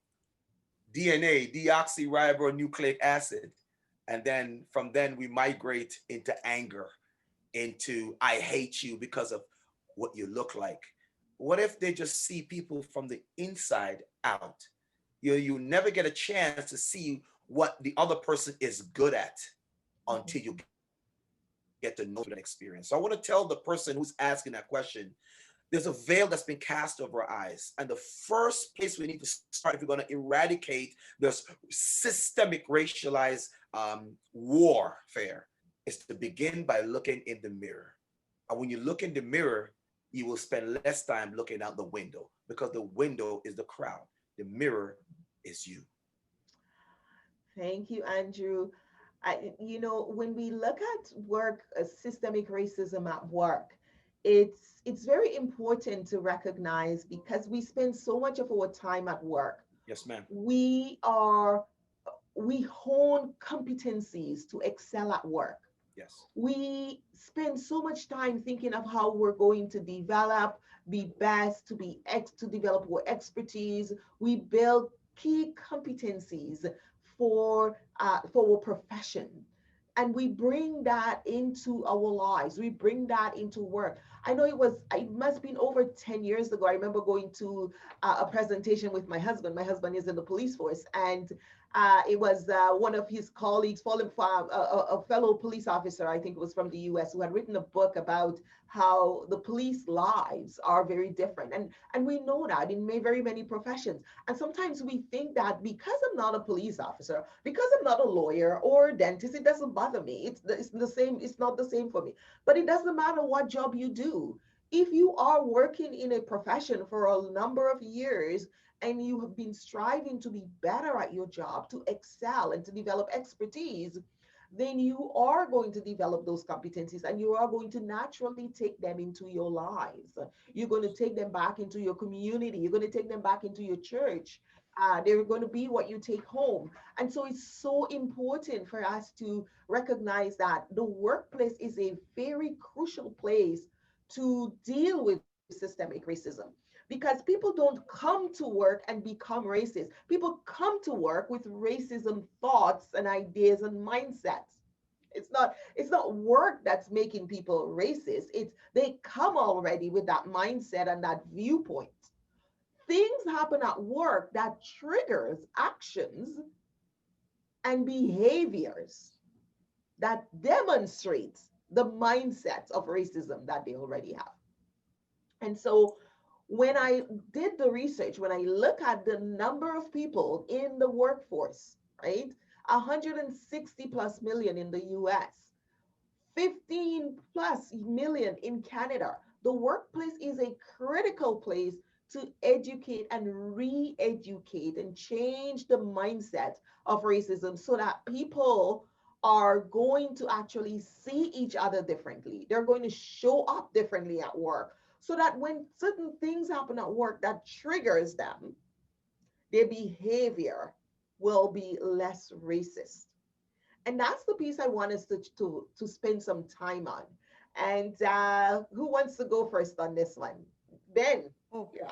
DNA, deoxyribonucleic acid. And then from then we migrate into anger, into I hate you because of what you look like. What if they just see people from the inside out? You never get a chance to see what the other person is good at until you get to know that experience. So I want to tell the person who's asking that question, there's a veil that's been cast over our eyes. And the first place we need to start, if we're going to eradicate this systemic racialized warfare, is to begin by looking in the mirror. And when you look in the mirror, you will spend less time looking out the window, because the window is the crowd. The mirror is you. Thank you, Andrew. When we look at work, systemic racism at work, it's very important to recognize, because we spend so much of our time at work. Yes, ma'am. We hone competencies to excel at work. Yes. We spend so much time thinking of how we're going to develop, be best, to develop our expertise. We build key competencies for our profession, and we bring that into our lives. We bring that into work. I know it must have been over 10 years ago. I remember going to a presentation with my husband. My husband is in the police force, and it was one of his colleagues, a fellow police officer, I think it was from the US, who had written a book about how the police lives are very different. And we know that in very many professions. And sometimes we think that because I'm not a police officer, because I'm not a lawyer or a dentist, it doesn't bother me. It's the same, it's not the same for me. But it doesn't matter what job you do. If you are working in a profession for a number of years, and you have been striving to be better at your job, to excel and to develop expertise, then you are going to develop those competencies, and you are going to naturally take them into your lives. You're going to take them back into your community. You're going to take them back into your church. They're going to be what you take home. And so it's so important for us to recognize that the workplace is a very crucial place to deal with systemic racism, because people don't come to work and become racist. People come to work with racism thoughts and ideas and mindsets. It's not work that's making people racist. It's they come already with that mindset and that viewpoint. Things happen at work that triggers actions and behaviors that demonstrates the mindsets of racism that they already have. And so when I did the research, when I look at the number of people in the workforce, right? 160 plus million in the US, 15 plus million in Canada. The workplace is a critical place to educate and re-educate and change the mindset of racism so that people are going to actually see each other differently. They're going to show up differently at work so that when certain things happen at work that triggers them, their behavior will be less racist. And that's the piece I want us to spend some time on. And who wants to go first on this one? Ben. Oh, Yeah.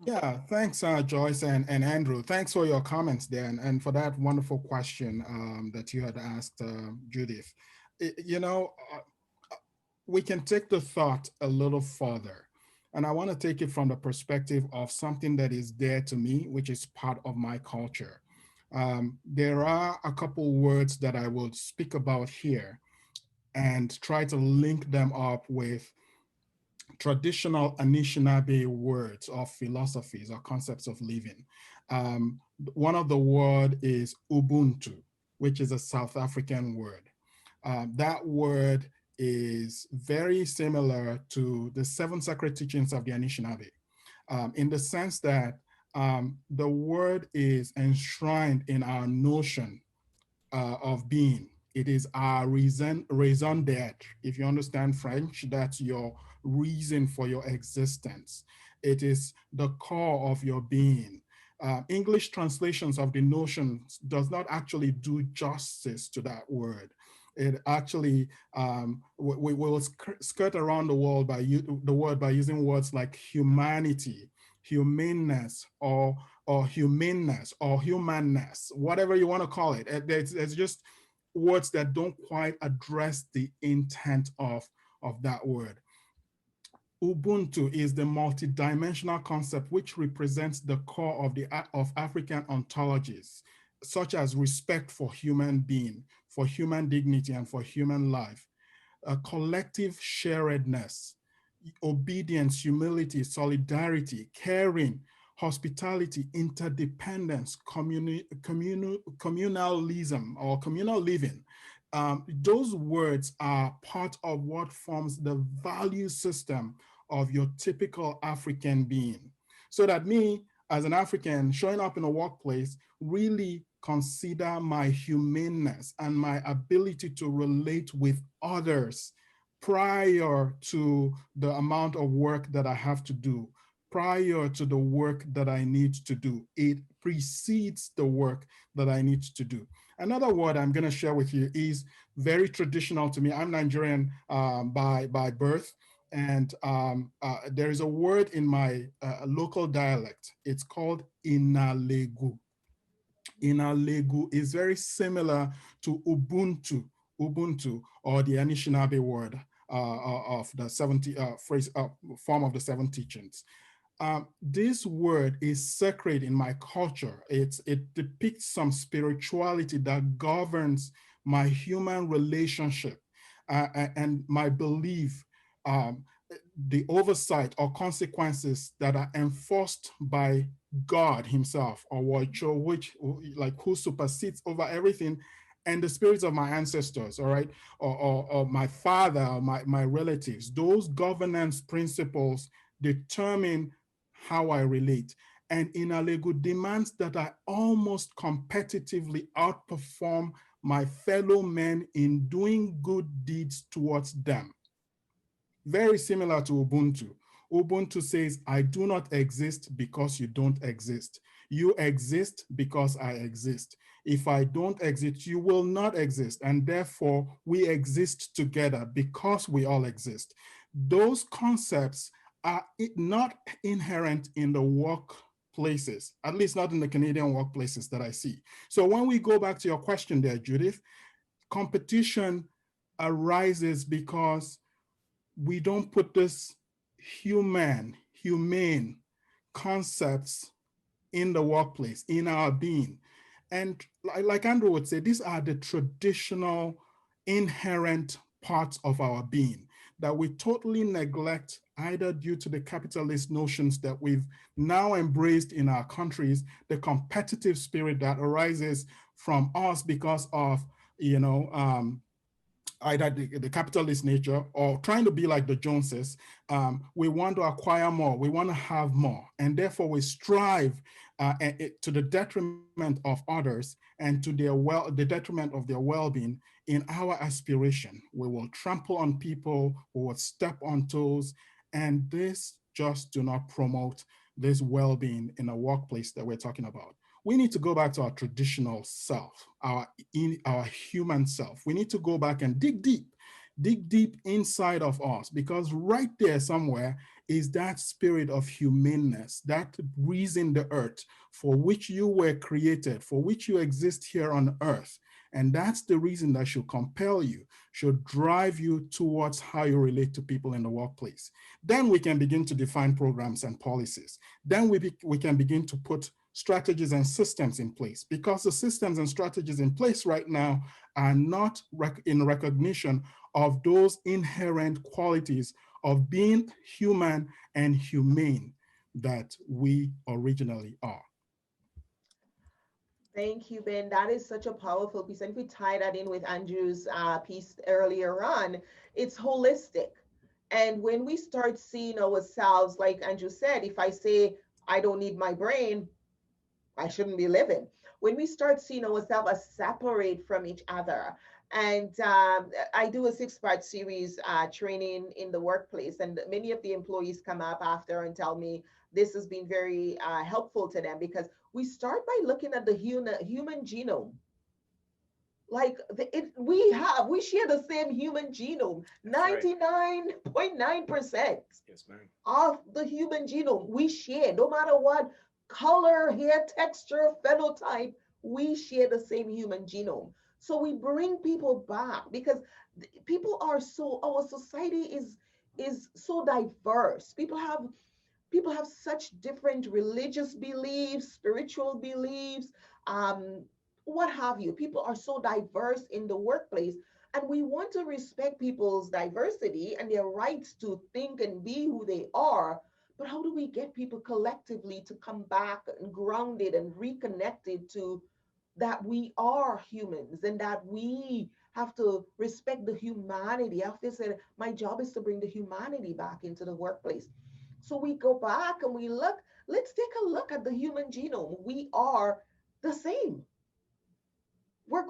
Yeah, thanks, Joyce and Andrew. Thanks for your comments there and for that wonderful question that you had asked Judith. We can take the thought a little further. And I want to take it from the perspective of something that is dear to me, which is part of my culture. There are a couple words that I will speak about here and try to link them up with traditional Anishinaabe words or philosophies or concepts of living. One of the word is Ubuntu, which is a South African word. That word is very similar to the 7 sacred teachings of the Anishinaabe, in the sense that the word is enshrined in our notion of being. It is our raison d'etre. If you understand French, that's your reason for your existence. It is the core of your being. English translations of the notions does not actually do justice to that word. It actually, we will skirt around the word by using words like humanity, humaneness, or humaneness, or humanness, whatever you want to call it. It's just words that don't quite address the intent of that word. Ubuntu is the multidimensional concept which represents the core of African ontologies, such as respect for human being, for human dignity, and for human life, a collective sharedness, obedience, humility, solidarity, caring, hospitality, interdependence, communalism or communal living. Those words are part of what forms the value system of your typical African being. So that me, as an African, showing up in a workplace, really consider my humaneness and my ability to relate with others prior to the amount of work that I have to do, prior to the work that I need to do. It precedes the work that I need to do. Another word I'm going to share with you is very traditional to me. I'm Nigerian by birth, and there is a word in my local dialect. It's called inalegu. Inalegu is very similar to Ubuntu, Ubuntu, or the Anishinaabe word of the 70 phrase form of the seven teachings. This word is sacred in my culture. It depicts some spirituality that governs my human relationship and my belief, the oversight or consequences that are enforced by God himself, or which like who supersedes over everything, and the spirits of my ancestors, all right, or my father, or my relatives. Those governance principles determine how I relate. And Inalegu demands that I almost competitively outperform my fellow men in doing good deeds towards them. Very similar to Ubuntu. Ubuntu says, I do not exist because you don't exist. You exist because I exist. If I don't exist, you will not exist. And therefore, we exist together because we all exist. Those concepts are not inherent in the workplaces, at least not in the Canadian workplaces that I see. So when we go back to your question there, Judith, competition arises because we don't put this humane concepts in the workplace, in our being. And like Andrew would say, these are the traditional inherent parts of our being that we totally neglect, either due to the capitalist notions that we've now embraced in our countries, the competitive spirit that arises from us because of, either the capitalist nature or trying to be like the Joneses. We want to acquire more, we want to have more, and therefore we strive to the detriment of others and to the detriment of their well-being. In our aspiration, we will trample on people, we will step on toes, and this just do not promote this well-being in a workplace that we're talking about. We need to go back to our traditional self, our human self. We need to go back and dig deep inside of us, because right there somewhere is that spirit of humaneness, that reason the earth for which you were created, for which you exist here on earth. And that's the reason that should compel you, should drive you towards how you relate to people in the workplace. Then we can begin to define programs and policies. Then we can begin to put strategies and systems in place, because the systems and strategies in place right now are not in recognition of those inherent qualities of being human and humane that we originally are. Thank you, Ben. That is such a powerful piece. And if we tie that in with Andrew's piece earlier on, it's holistic. And when we start seeing ourselves, like Andrew said, if I say, I don't need my brain, I shouldn't be living. When we start seeing ourselves as separate from each other, and I do a 6-part series training in the workplace, and many of the employees come up after and tell me this has been very helpful to them, because we start by looking at the human genome. Like we share the same human genome, 99.9% of the human genome we share, no matter what color, hair texture, phenotype, we share the same human genome. So we bring people back, because people are our society is so diverse. People have such different religious beliefs, spiritual beliefs, what have you. People are so diverse in the workplace, and we want to respect people's diversity and their rights to think and be who they are. But how do we get people collectively to come back and grounded and reconnected to that we are humans, and that we have to respect the humanity? I often said, my job is to bring the humanity back into the workplace. So we go back and we look, let's take a look at the human genome. We are the same. We're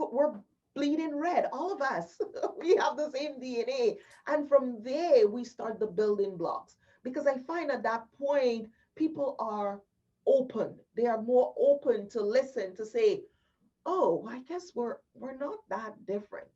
bleeding red, all of us. We have the same DNA. And from there, we start the building blocks. Because I find at that point, people are open. They are more open to listen, to say, oh, I guess we're not that different.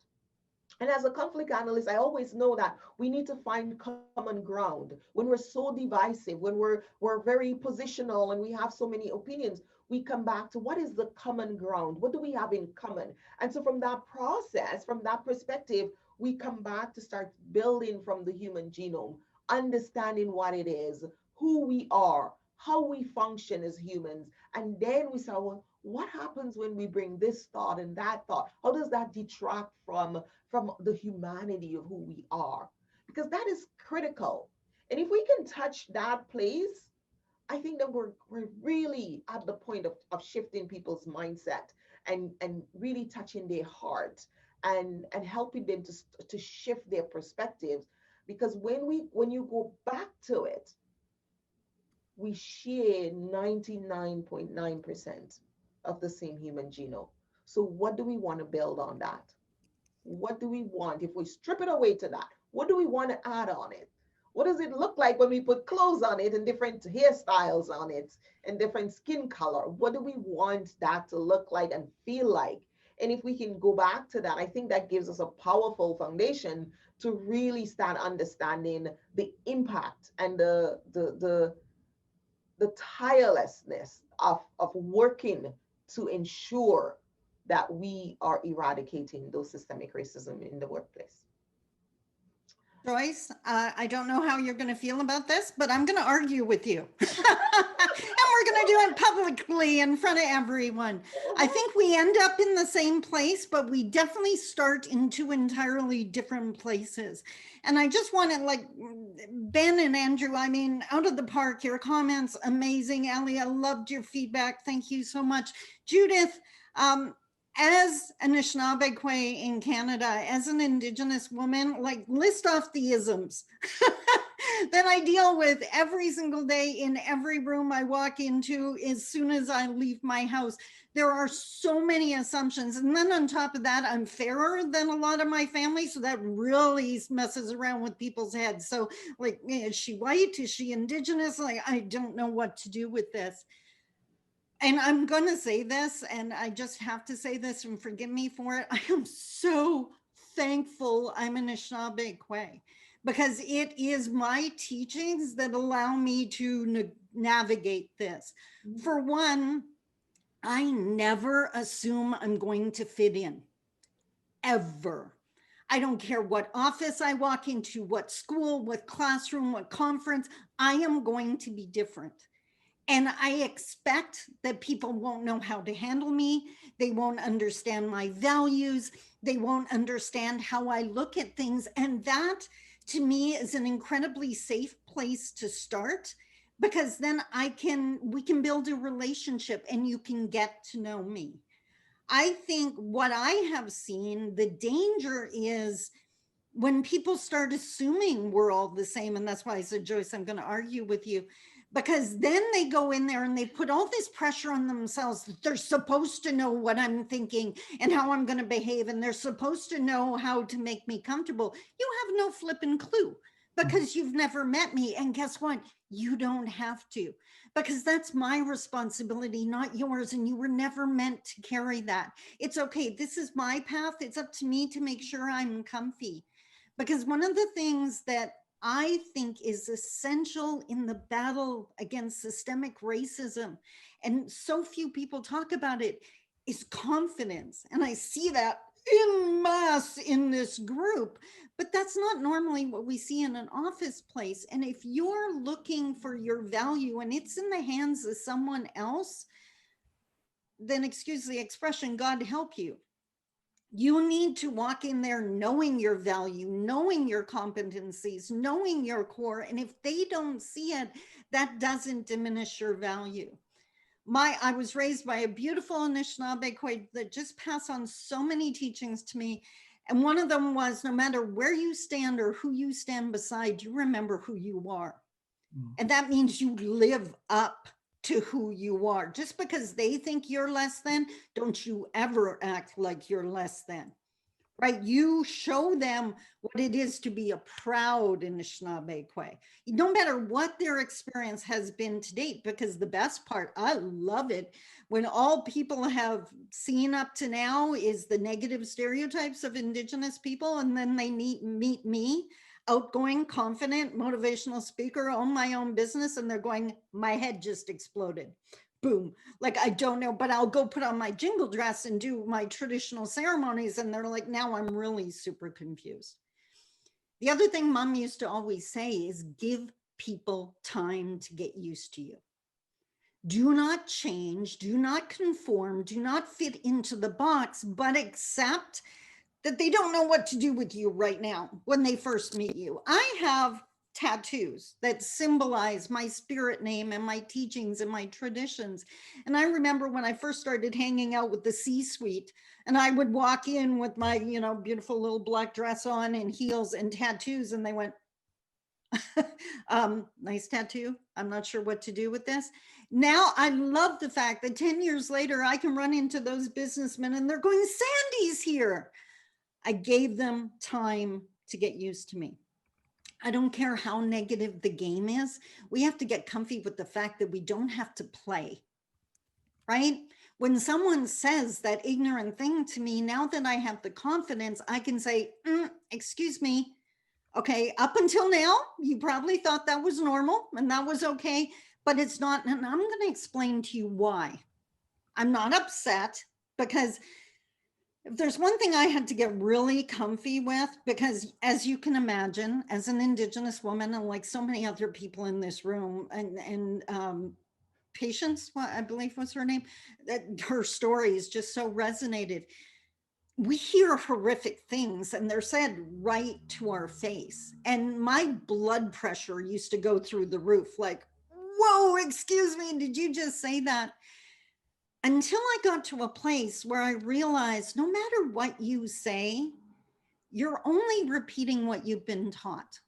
And as a conflict analyst, I always know that we need to find common ground. When we're so divisive, when we're very positional and we have so many opinions, we come back to what is the common ground? What do we have in common? And so from that process, from that perspective, we come back to start building from the human genome, understanding what it is, who we are, how we function as humans. And then we say, well, what happens when we bring this thought and that thought? How does that detract from the humanity of who we are? Because that is critical. And if we can touch that place, I think that we're really at the point of shifting people's mindset and really touching their heart and helping them to shift their perspectives. Because when you go back to it, we share 99.9% of the same human genome. So what do we want to build on that? What do we want? If we strip it away to that, what do we want to add on it? What does it look like when we put clothes on it and different hairstyles on it and different skin color? What do we want that to look like and feel like? And if we can go back to that, I think that gives us a powerful foundation to really start understanding the impact and the tirelessness of working to ensure that we are eradicating those systemic racism in the workplace. Joyce, I don't know how you're going to feel about this, but I'm going to argue with you. And we're going to do it publicly in front of everyone. I think we end up in the same place, but we definitely start in two entirely different places. And I just want to, like, Ben and Andrew, I mean, out of the park, your comments, amazing. Ali, I loved your feedback. Thank you so much. Judith, as an Anishinaabe in Canada, as an Indigenous woman, like, list off the isms that I deal with every single day in every room I walk into as soon as I leave my house. There are so many assumptions. And then on top of that, I'm fairer than a lot of my family. So that really messes around with people's heads. So, like, is she white? Is she Indigenous? Like, I don't know what to do with this. And I'm going to say this, and I just have to say this, and forgive me for it. I am so thankful I'm an Anishinaabe Kwe, because it is my teachings that allow me to navigate this. For one, I never assume I'm going to fit in, ever. I don't care what office I walk into, what school, what classroom, what conference, I am going to be different. And I expect that people won't know how to handle me. They won't understand my values. They won't understand how I look at things. And that, to me, is an incredibly safe place to start, because then we can build a relationship and you can get to know me. I think what I have seen, the danger is when people start assuming we're all the same. And that's why I said, Joyce, I'm going to argue with you. Because then they go in there and they put all this pressure on themselves that they're supposed to know what I'm thinking and how I'm going to behave. And they're supposed to know how to make me comfortable. You have no flipping clue because you've never met me. And guess what? You don't have to, because that's my responsibility, not yours. And you were never meant to carry that. It's okay. This is my path. It's up to me to make sure I'm comfy. Because one of the things that I think is essential in the battle against systemic racism, and so few people talk about it, is confidence. And I see that in mass in this group, but that's not normally what we see in an office place. And if you're looking for your value and it's in the hands of someone else, then, excuse the expression, God help you. You need to walk in there knowing your value, knowing your competencies, knowing your core. And if they don't see it, that doesn't diminish your value. I was raised by a beautiful Anishinaabe Kwe that just passed on so many teachings to me. And one of them was, no matter where you stand or who you stand beside, you remember who you are. And that means you live up to who you are. Just because they think you're less than, don't you ever act like you're less than. right? You show them what it is to be a proud Anishinaabe, no matter what their experience has been to date, because the best part, I love it, when all people have seen up to now is the negative stereotypes of Indigenous people, and then they meet me, outgoing, confident, motivational speaker, own my own business, and they're going, my head just exploded. Boom. Like, I don't know, but I'll go put on my jingle dress and do my traditional ceremonies. And they're like, now I'm really super confused. The other thing Mom used to always say is give people time to get used to you. Do not change, do not conform, do not fit into the box, but accept that they don't know what to do with you right now when they first meet you. I have tattoos that symbolize my spirit name and my teachings and my traditions. And I remember when I first started hanging out with the C-suite, and I would walk in with my, beautiful little black dress on and heels and tattoos, and they went, nice tattoo. I'm not sure what to do with this. Now I love the fact that 10 years later, I can run into those businessmen and they're going, Sandy's here. I gave them time to get used to me. I don't care how negative the game is. We have to get comfy with the fact that we don't have to play, right? When someone says that ignorant thing to me, now that I have the confidence, I can say, excuse me. Okay, up until now, you probably thought that was normal and that was okay, but it's not. And I'm going to explain to you why. I'm not upset, because if there's one thing I had to get really comfy with, because as you can imagine, as an Indigenous woman, and like so many other people in this room, and Patience, what I believe was her name, that her story is just so resonated. We hear horrific things and they're said right to our face. And my blood pressure used to go through the roof, like, whoa, excuse me, did you just say that? Until I got to a place where I realized no matter what you say, you're only repeating what you've been taught.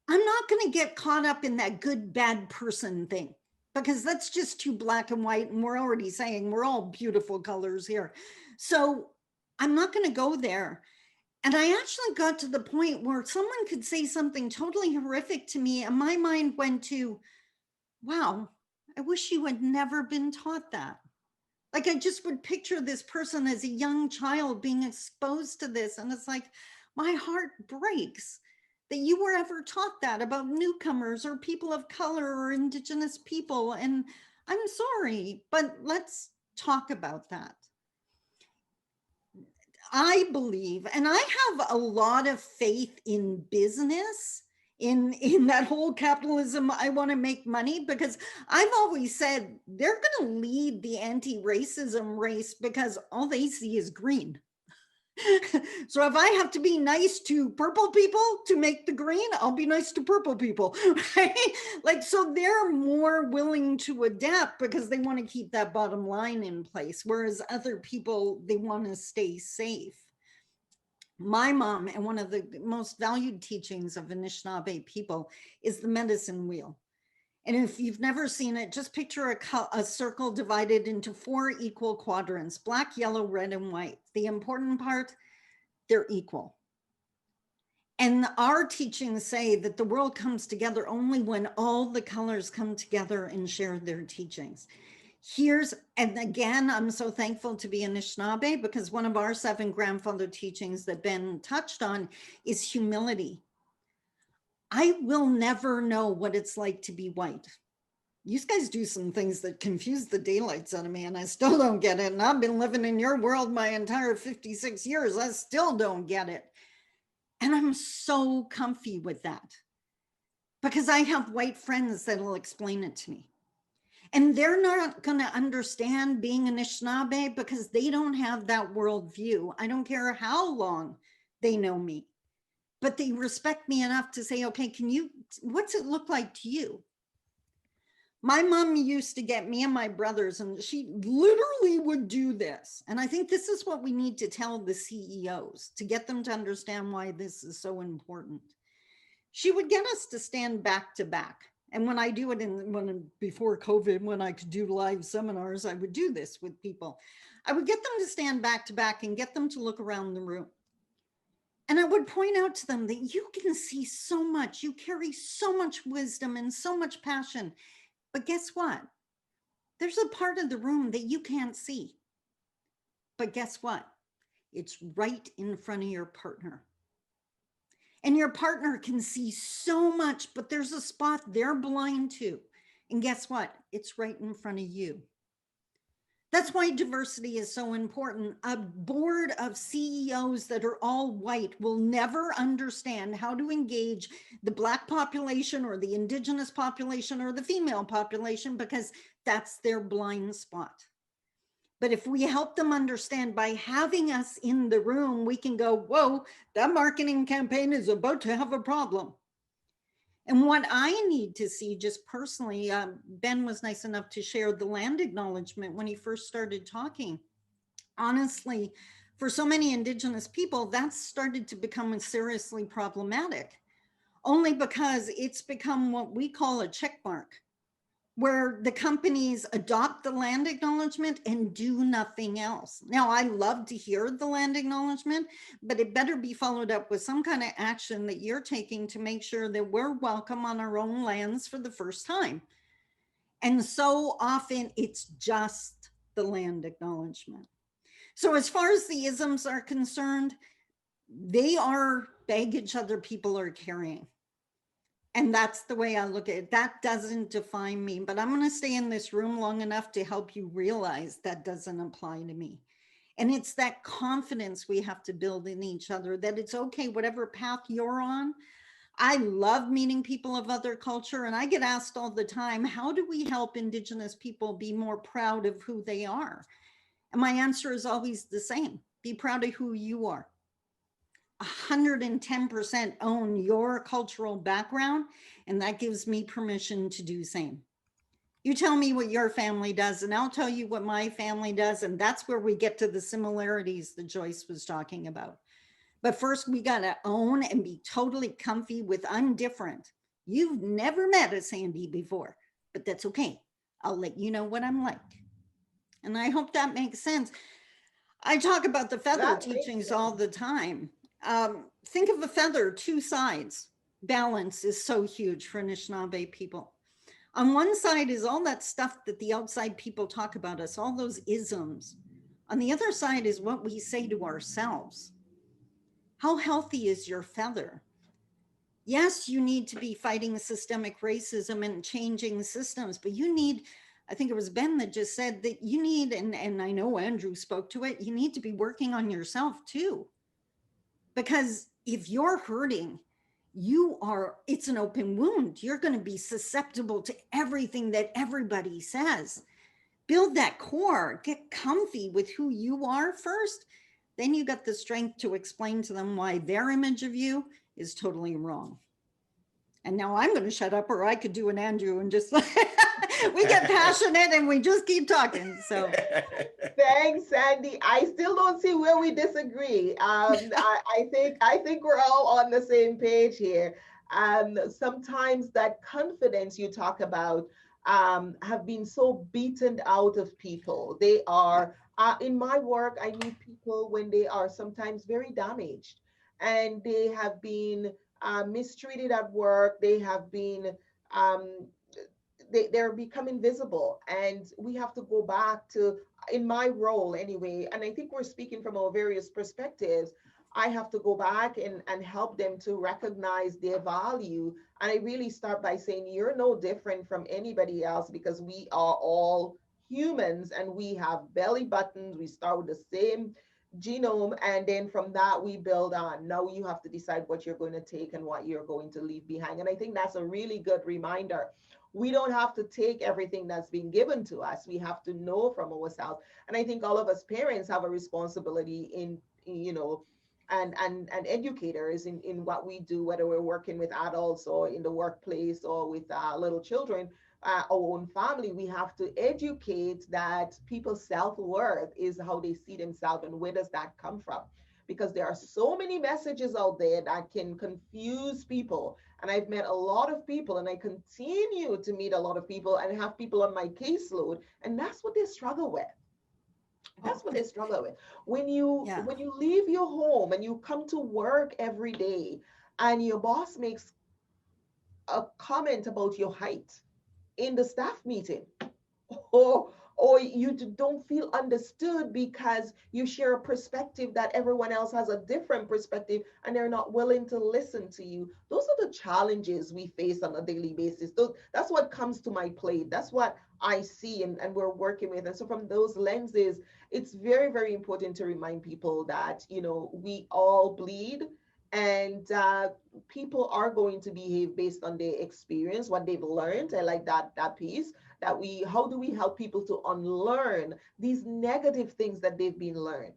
I'm not going to get caught up in that good, bad person thing, because that's just too black and white. And we're already saying we're all beautiful colors here. So I'm not going to go there. And I actually got to the point where someone could say something totally horrific to me, and my mind went to, wow, I wish you had never been taught that. Like, I just would picture this person as a young child being exposed to this. And it's like, my heart breaks that you were ever taught that about newcomers or people of color or Indigenous people. And I'm sorry, but let's talk about that. I believe, and I have a lot of faith in business, in that whole capitalism, I want to make money, because I've always said they're going to lead the anti-racism race because all they see is green. So if I have to be nice to purple people to make the green, I'll be nice to purple people, right? Like, so they're more willing to adapt because they want to keep that bottom line in place, whereas other people, they want to stay safe. My mom, and one of the most valued teachings of Anishinaabe people, is the medicine wheel. And if you've never seen it, just picture a circle divided into 4 equal quadrants: black, yellow, red, and white. The important part, they're equal. And our teachings say that the world comes together only when all the colors come together and share their teachings. And again, I'm so thankful to be Anishinaabe, because one of our 7 grandfather teachings that Ben touched on is humility. I will never know what it's like to be white. You guys do some things that confuse the daylights out of me, and I still don't get it. And I've been living in your world my entire 56 years. I still don't get it. And I'm so comfy with that, because I have white friends that'll explain it to me. And they're not going to understand being Anishinaabe because they don't have that worldview. I don't care how long they know me, but they respect me enough to say, okay, what's it look like to you? My mom used to get me and my brothers, and she literally would do this. And I think this is what we need to tell the CEOs to get them to understand why this is so important. She would get us to stand back to back. And when I do it before COVID, when I could do live seminars, I would do this with people. I would get them to stand back to back and get them to look around the room. And I would point out to them that you can see so much, you carry so much wisdom and so much passion. But guess what? There's a part of the room that you can't see. But guess what? It's right in front of your partner. And your partner can see so much, but there's a spot they're blind to. And guess what? It's right in front of you. That's why diversity is so important. A board of CEOs that are all white will never understand how to engage the Black population or the Indigenous population or the female population because that's their blind spot. But if we help them understand by having us in the room, we can go, whoa, that marketing campaign is about to have a problem. And what I need to see just personally, Ben was nice enough to share the land acknowledgement when he first started talking. Honestly, for so many Indigenous people, that's started to become seriously problematic, only because it's become what we call a check mark, where the companies adopt the land acknowledgement and do nothing else. Now, I love to hear the land acknowledgement, but it better be followed up with some kind of action that you're taking to make sure that we're welcome on our own lands for the first time. And so often it's just the land acknowledgement. So as far as the isms are concerned, they are baggage other people are carrying. And that's the way I look at it. That doesn't define me, but I'm going to stay in this room long enough to help you realize that doesn't apply to me. And it's that confidence we have to build in each other, that it's okay, whatever path you're on. I love meeting people of other culture, and I get asked all the time, how do we help Indigenous people be more proud of who they are? And my answer is always the same. Be proud of who you are. 110% own your cultural background, and that gives me permission to do the same. You tell me what your family does, and I'll tell you what my family does, and that's where we get to the similarities that Joyce was talking about. But first, we got to own and be totally comfy with I'm different. You've never met a Sandy before, but that's okay. I'll let you know what I'm like. And I hope that makes sense. I talk about the feather teachings all the time. Think of a feather, two sides. Balance is so huge for Anishinaabe people. On one side is all that stuff that the outside people talk about us, all those isms. On the other side is what we say to ourselves. How healthy is your feather? Yes, you need to be fighting systemic racism and changing systems, but you need, I think it was Ben that just said that you need, and I know Andrew spoke to it, you need to be working on yourself too. Because if you're hurting, it's an open wound. You're going to be susceptible to everything that everybody says. Build that core, get comfy with who you are first. Then you got the strength to explain to them why their image of you is totally wrong. And now I'm going to shut up, or I could do an Andrew and just we get passionate and we just keep talking. So thanks, Sandy. I still don't see where we disagree. I think we're all on the same page here. Sometimes that confidence you talk about have been so beaten out of people. They are in my work, I meet people when they are sometimes very damaged, and they have been mistreated at work. They have been they're become invisible, and we have to go back to, in my role anyway, and I think we're speaking from our various perspectives, I have to go back and help them to recognize their value. And I really start by saying, you're no different from anybody else, because we are all humans and we have belly buttons. We start with the same genome, and then from that we build on. Now you have to decide what you're going to take and what you're going to leave behind. And I think that's a really good reminder. We don't have to take everything that's being given to us. We have to know from ourselves. And I think all of us parents have a responsibility in, and educators in what we do, whether we're working with adults or in the workplace or with little children, our own family. We have to educate that people's self-worth is how they see themselves, and where does that come from? Because there are so many messages out there that can confuse people. And I've met a lot of people, and I continue to meet a lot of people and have people on my caseload, and that's what they struggle with. That's what they struggle with. When you Yeah. when you leave your home and you come to work every day and your boss makes a comment about your height in the staff meeting, or you don't feel understood because you share a perspective that everyone else has a different perspective and they're not willing to listen to you. Those are the challenges we face on a daily basis. That's what comes to my plate. That's what I see, and we're working with. And so from those lenses, it's very, very important to remind people that, we all bleed, and people are going to behave based on their experience, what they've learned. I like that piece, that how do we help people to unlearn these negative things that they've been learned.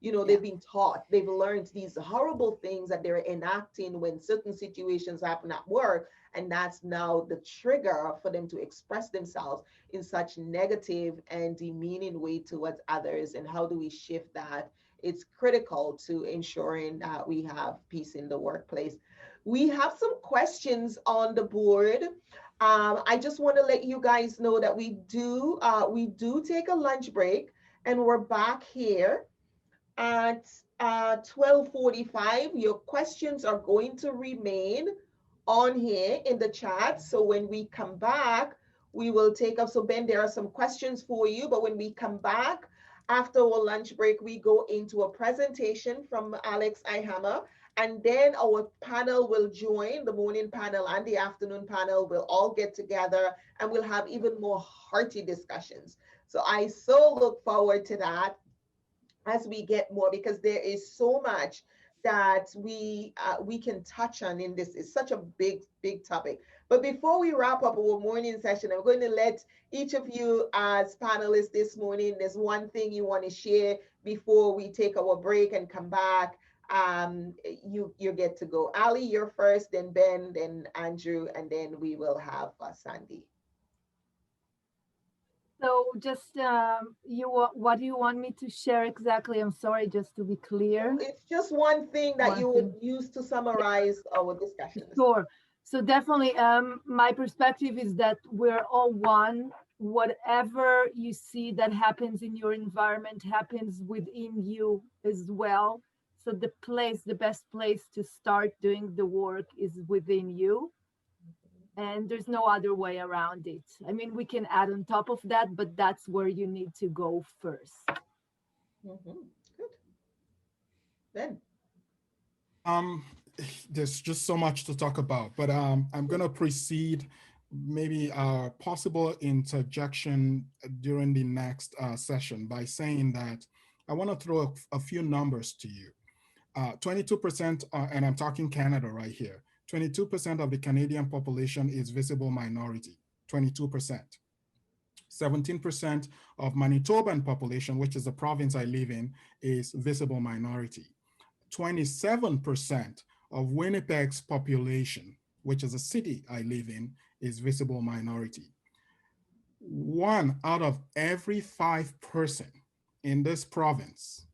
Yeah. They've been taught, they've learned these horrible things that they're enacting when certain situations happen at work, and that's now the trigger for them to express themselves in such negative and demeaning way towards others. And how do we shift that? It's critical to ensuring that we have peace in the workplace. We have some questions on the board. I just want to let you guys know that we do take a lunch break, and we're back here at 12:45. Your questions are going to remain on here in the chat. So when we come back, we will take up. So Ben, there are some questions for you, but when we come back after our lunch break, we go into a presentation from Alex Ihammer, and then our panel will join, the morning panel and the afternoon panel will all get together, and we'll have even more hearty discussions. So I so look forward to that as we get more, because there is so much that we can touch on in this. It's such a big topic. But before we wrap up our morning session, I'm going to let each of you as panelists this morning, there's one thing you want to share before we take our break and come back. You get to go. Ali, you're first, then Ben, then Andrew, and then we will have Sandy. So just what do you want me to share exactly? I'm sorry, just to be clear. It's just one thing that you would use to summarize our discussions. Sure. So definitely, my perspective is that we're all one. Whatever you see that happens in your environment happens within you as well. So the best place to start doing the work is within you. And there's no other way around it. I mean, we can add on top of that, but that's where you need to go first. Good. Ben. There's just so much to talk about, but I'm going to precede maybe a possible interjection during the next session by saying that I want to throw a few numbers to you. 22%, and I'm talking Canada right here, 22% of the Canadian population is visible minority, 22%. 17% of Manitoban population, which is the province I live in, is visible minority. 27% of Winnipeg's population, which is a city I live in, is visible minority. 1 out of every 5 person in this province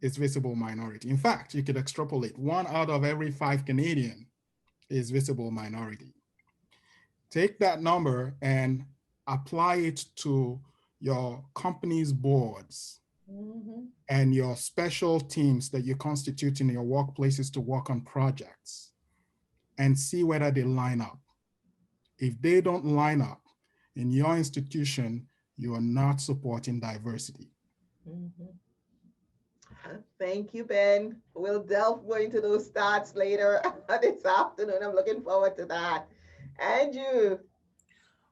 is visible minority. In fact, you could extrapolate 1 out of every 5 Canadian is visible minority. Take that number and apply it to your company's boards and your special teams that you constitute in your workplaces to work on projects, and see whether they line up. If they don't line up, in your institution, you are not supporting diversity. Thank you, Ben. We'll delve more into those stats later this afternoon. I'm looking forward to that. Andrew.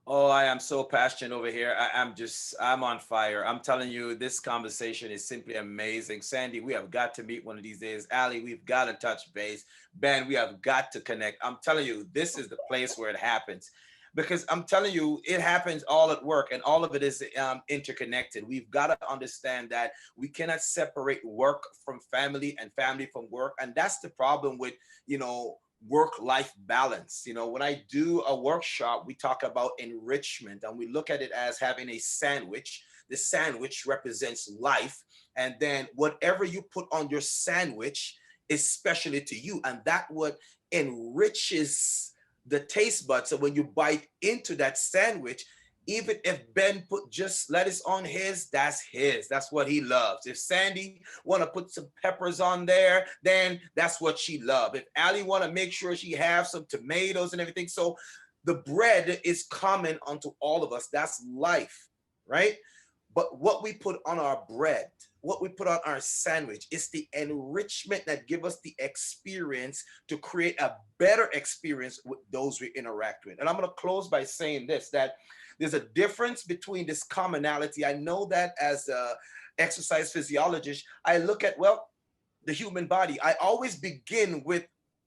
Oh, I am so passionate over here. I'm on fire. I'm telling you, this conversation is simply amazing. Sandy, we have got to meet one of these days. Ali, we've got to touch base. Ben, we have got to connect. I'm telling you, this is the place where it happens. Because I'm telling you, it happens all at work, and all of it is interconnected. We've got to understand that we cannot separate work from family and family from work. And that's the problem with, work-life balance. When I do a workshop, we talk about enrichment, and we look at it as having a sandwich. The sandwich represents life. And then whatever you put on your sandwich is specially to you. And that what enriches the taste buds. So when you bite into that sandwich, Even if Ben put just lettuce on his, that's his. That's what he loves. If Sandy want to put some peppers on there, then that's what she loves. If Allie want to make sure she have some tomatoes and everything. So the bread is common unto all of us. That's life, right? But what we put on our bread, what we put on our sandwich, is the enrichment that give us the experience to create a better experience with those we interact with. And I'm going to close by saying this, that there's a difference between this commonality. I know that as a exercise physiologist, I look at, well, the human body. I always begin with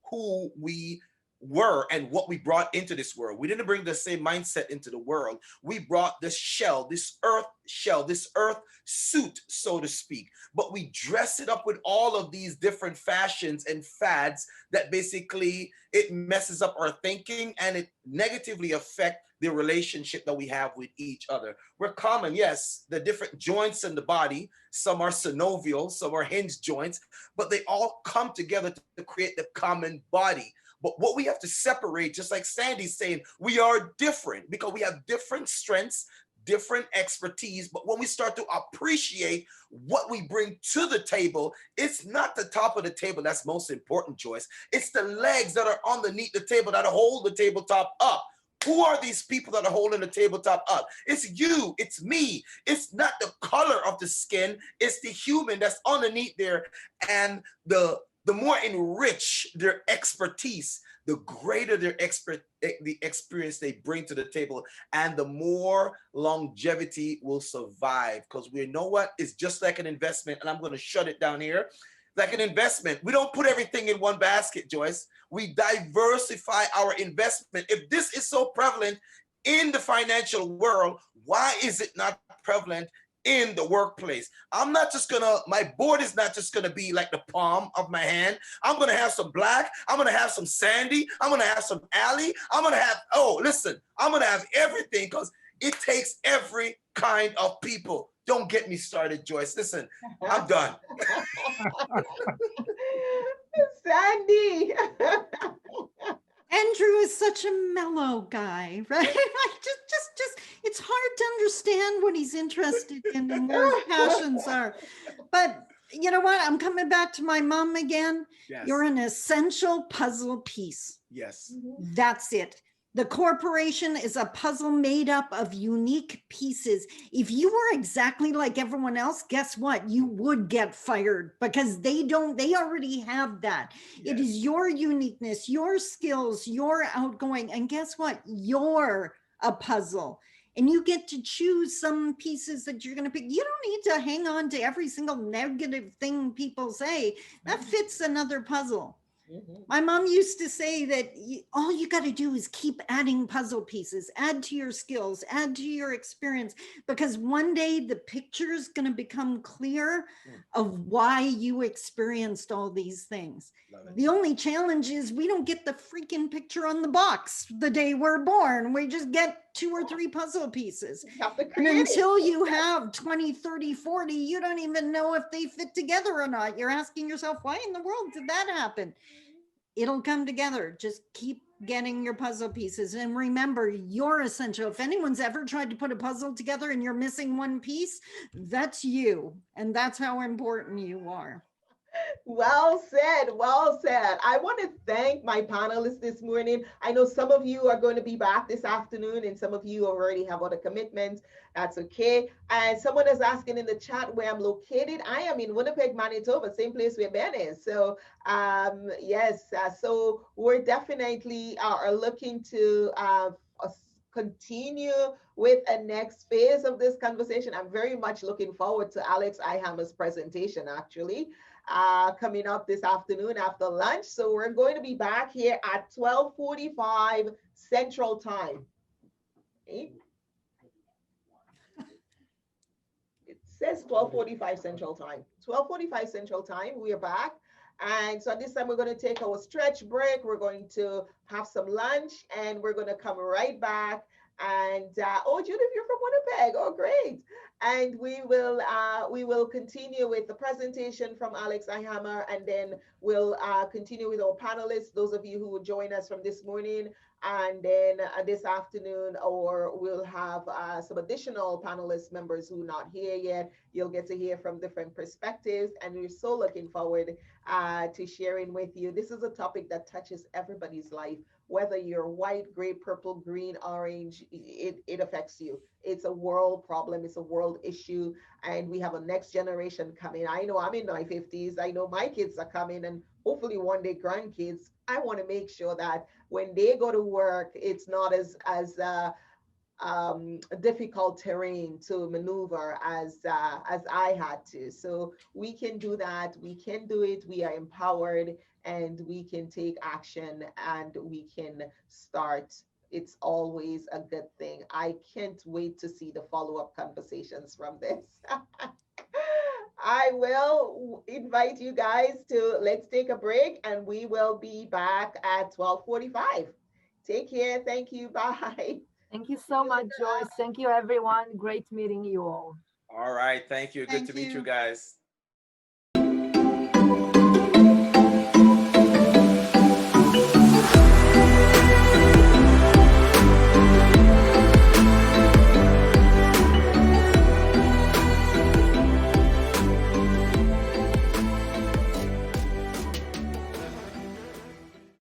who we were and what we brought into this world. We didn't bring the same mindset into the world. We brought this shell, this earth suit, so to speak, but we dress it up with all of these different fashions and fads that basically it messes up our thinking and it negatively affects the relationship that we have with each other. We're common, yes, the different joints in the body, some are synovial, some are hinge joints, but they all come together to create the common body. But what we have to separate, just like Sandy's saying, we are different because we have different strengths, different expertise. But when we start to appreciate what we bring to the table, it's not the top of the table that's most important, Joyce. It's the legs that are underneath the table that hold the tabletop up. Who are these people that are holding the tabletop up? It's you, it's me. It's not the color of the skin, it's the human that's underneath there. And the more enriched their expertise, the greater the experience they bring to the table, and the more longevity will survive. Because we know what? It's just like an investment, and I'm going to shut it down here. Like an investment, we don't put everything in one basket, Joyce. We diversify our investment. If this is so prevalent in the financial world, why is it not prevalent in the workplace? I'm not just gonna, my board is not just gonna be like the palm of my hand. I'm gonna have some Black, I'm gonna have some Sandy, I'm gonna have some Allie, I'm gonna have, oh, listen, I'm gonna have everything because it takes every kind of people. Don't get me started, Joyce. Listen, I'm done. Sandy. Andrew is such a mellow guy, right? Like just it's hard to understand what he's interested in and where his passions are. But you know what? I'm coming back to my mom again. Yes. You're an essential puzzle piece. Yes. That's it. The corporation is a puzzle made up of unique pieces. If you were exactly like everyone else, guess what? You would get fired because they already have that. Yes. It is your uniqueness, your skills, your outgoing. And guess what? You're a puzzle. And you get to choose some pieces that you're going to pick. You don't need to hang on to every single negative thing people say. That fits another puzzle. My mom used to say that all you got to do is keep adding puzzle pieces, add to your skills, add to your experience, because one day the picture is going to become clear of why you experienced all these things. The only challenge is we don't get the freaking picture on the box the day we're born. We just get 2 or 3 puzzle pieces. And until you have 20, 30, 40, you don't even know if they fit together or not. You're asking yourself, why in the world did that happen? It'll come together. Just keep getting your puzzle pieces. And remember, you're essential. If anyone's ever tried to put a puzzle together and you're missing one piece, that's you. And that's how important you are. Well said, well said. I want to thank my panelists this morning. I know some of you are going to be back this afternoon and some of you already have other commitments. That's okay. And someone is asking in the chat where I'm located. I am in Winnipeg, Manitoba, same place where Ben is. So yes, so we're definitely are looking to continue with a next phase of this conversation. I'm very much looking forward to Alex Ihammer's presentation, actually. Coming up this afternoon after lunch. So we're going to be back here at 12:45 Central Time. Okay. It says 12:45 Central Time. 12:45 Central Time, we are back. And so at this time, we're going to take our stretch break. We're going to have some lunch and we're going to come right back And oh, Judith, you're from Winnipeg. Oh, great. And we will continue with the presentation from Alex Ihammer, and then we'll continue with our panelists, those of you who will join us from this morning, and then this afternoon, or we'll have some additional panelist members who are not here yet. You'll get to hear from different perspectives, and we're so looking forward to sharing with you. This is a topic that touches everybody's life, whether you're white, gray, purple, green, orange, it affects you. It's a world problem, it's a world issue, and we have a next generation coming. I know I'm in my 50s, I know my kids are coming, and hopefully one day grandkids. I want to make sure that when they go to work, it's not as difficult terrain to maneuver as I had to. So we can do that. We can do it. We are empowered, and we can take action, and we can start. It's always a good thing. I can't wait to see the follow-up conversations from this. I will invite you guys to let's take a break, and we will be back at 12:45. Take care. Thank you. Bye. Thank you so much, Joyce. Thank you, everyone. Great meeting you all. All right. Thank you. Good Thank to meet you you. guys.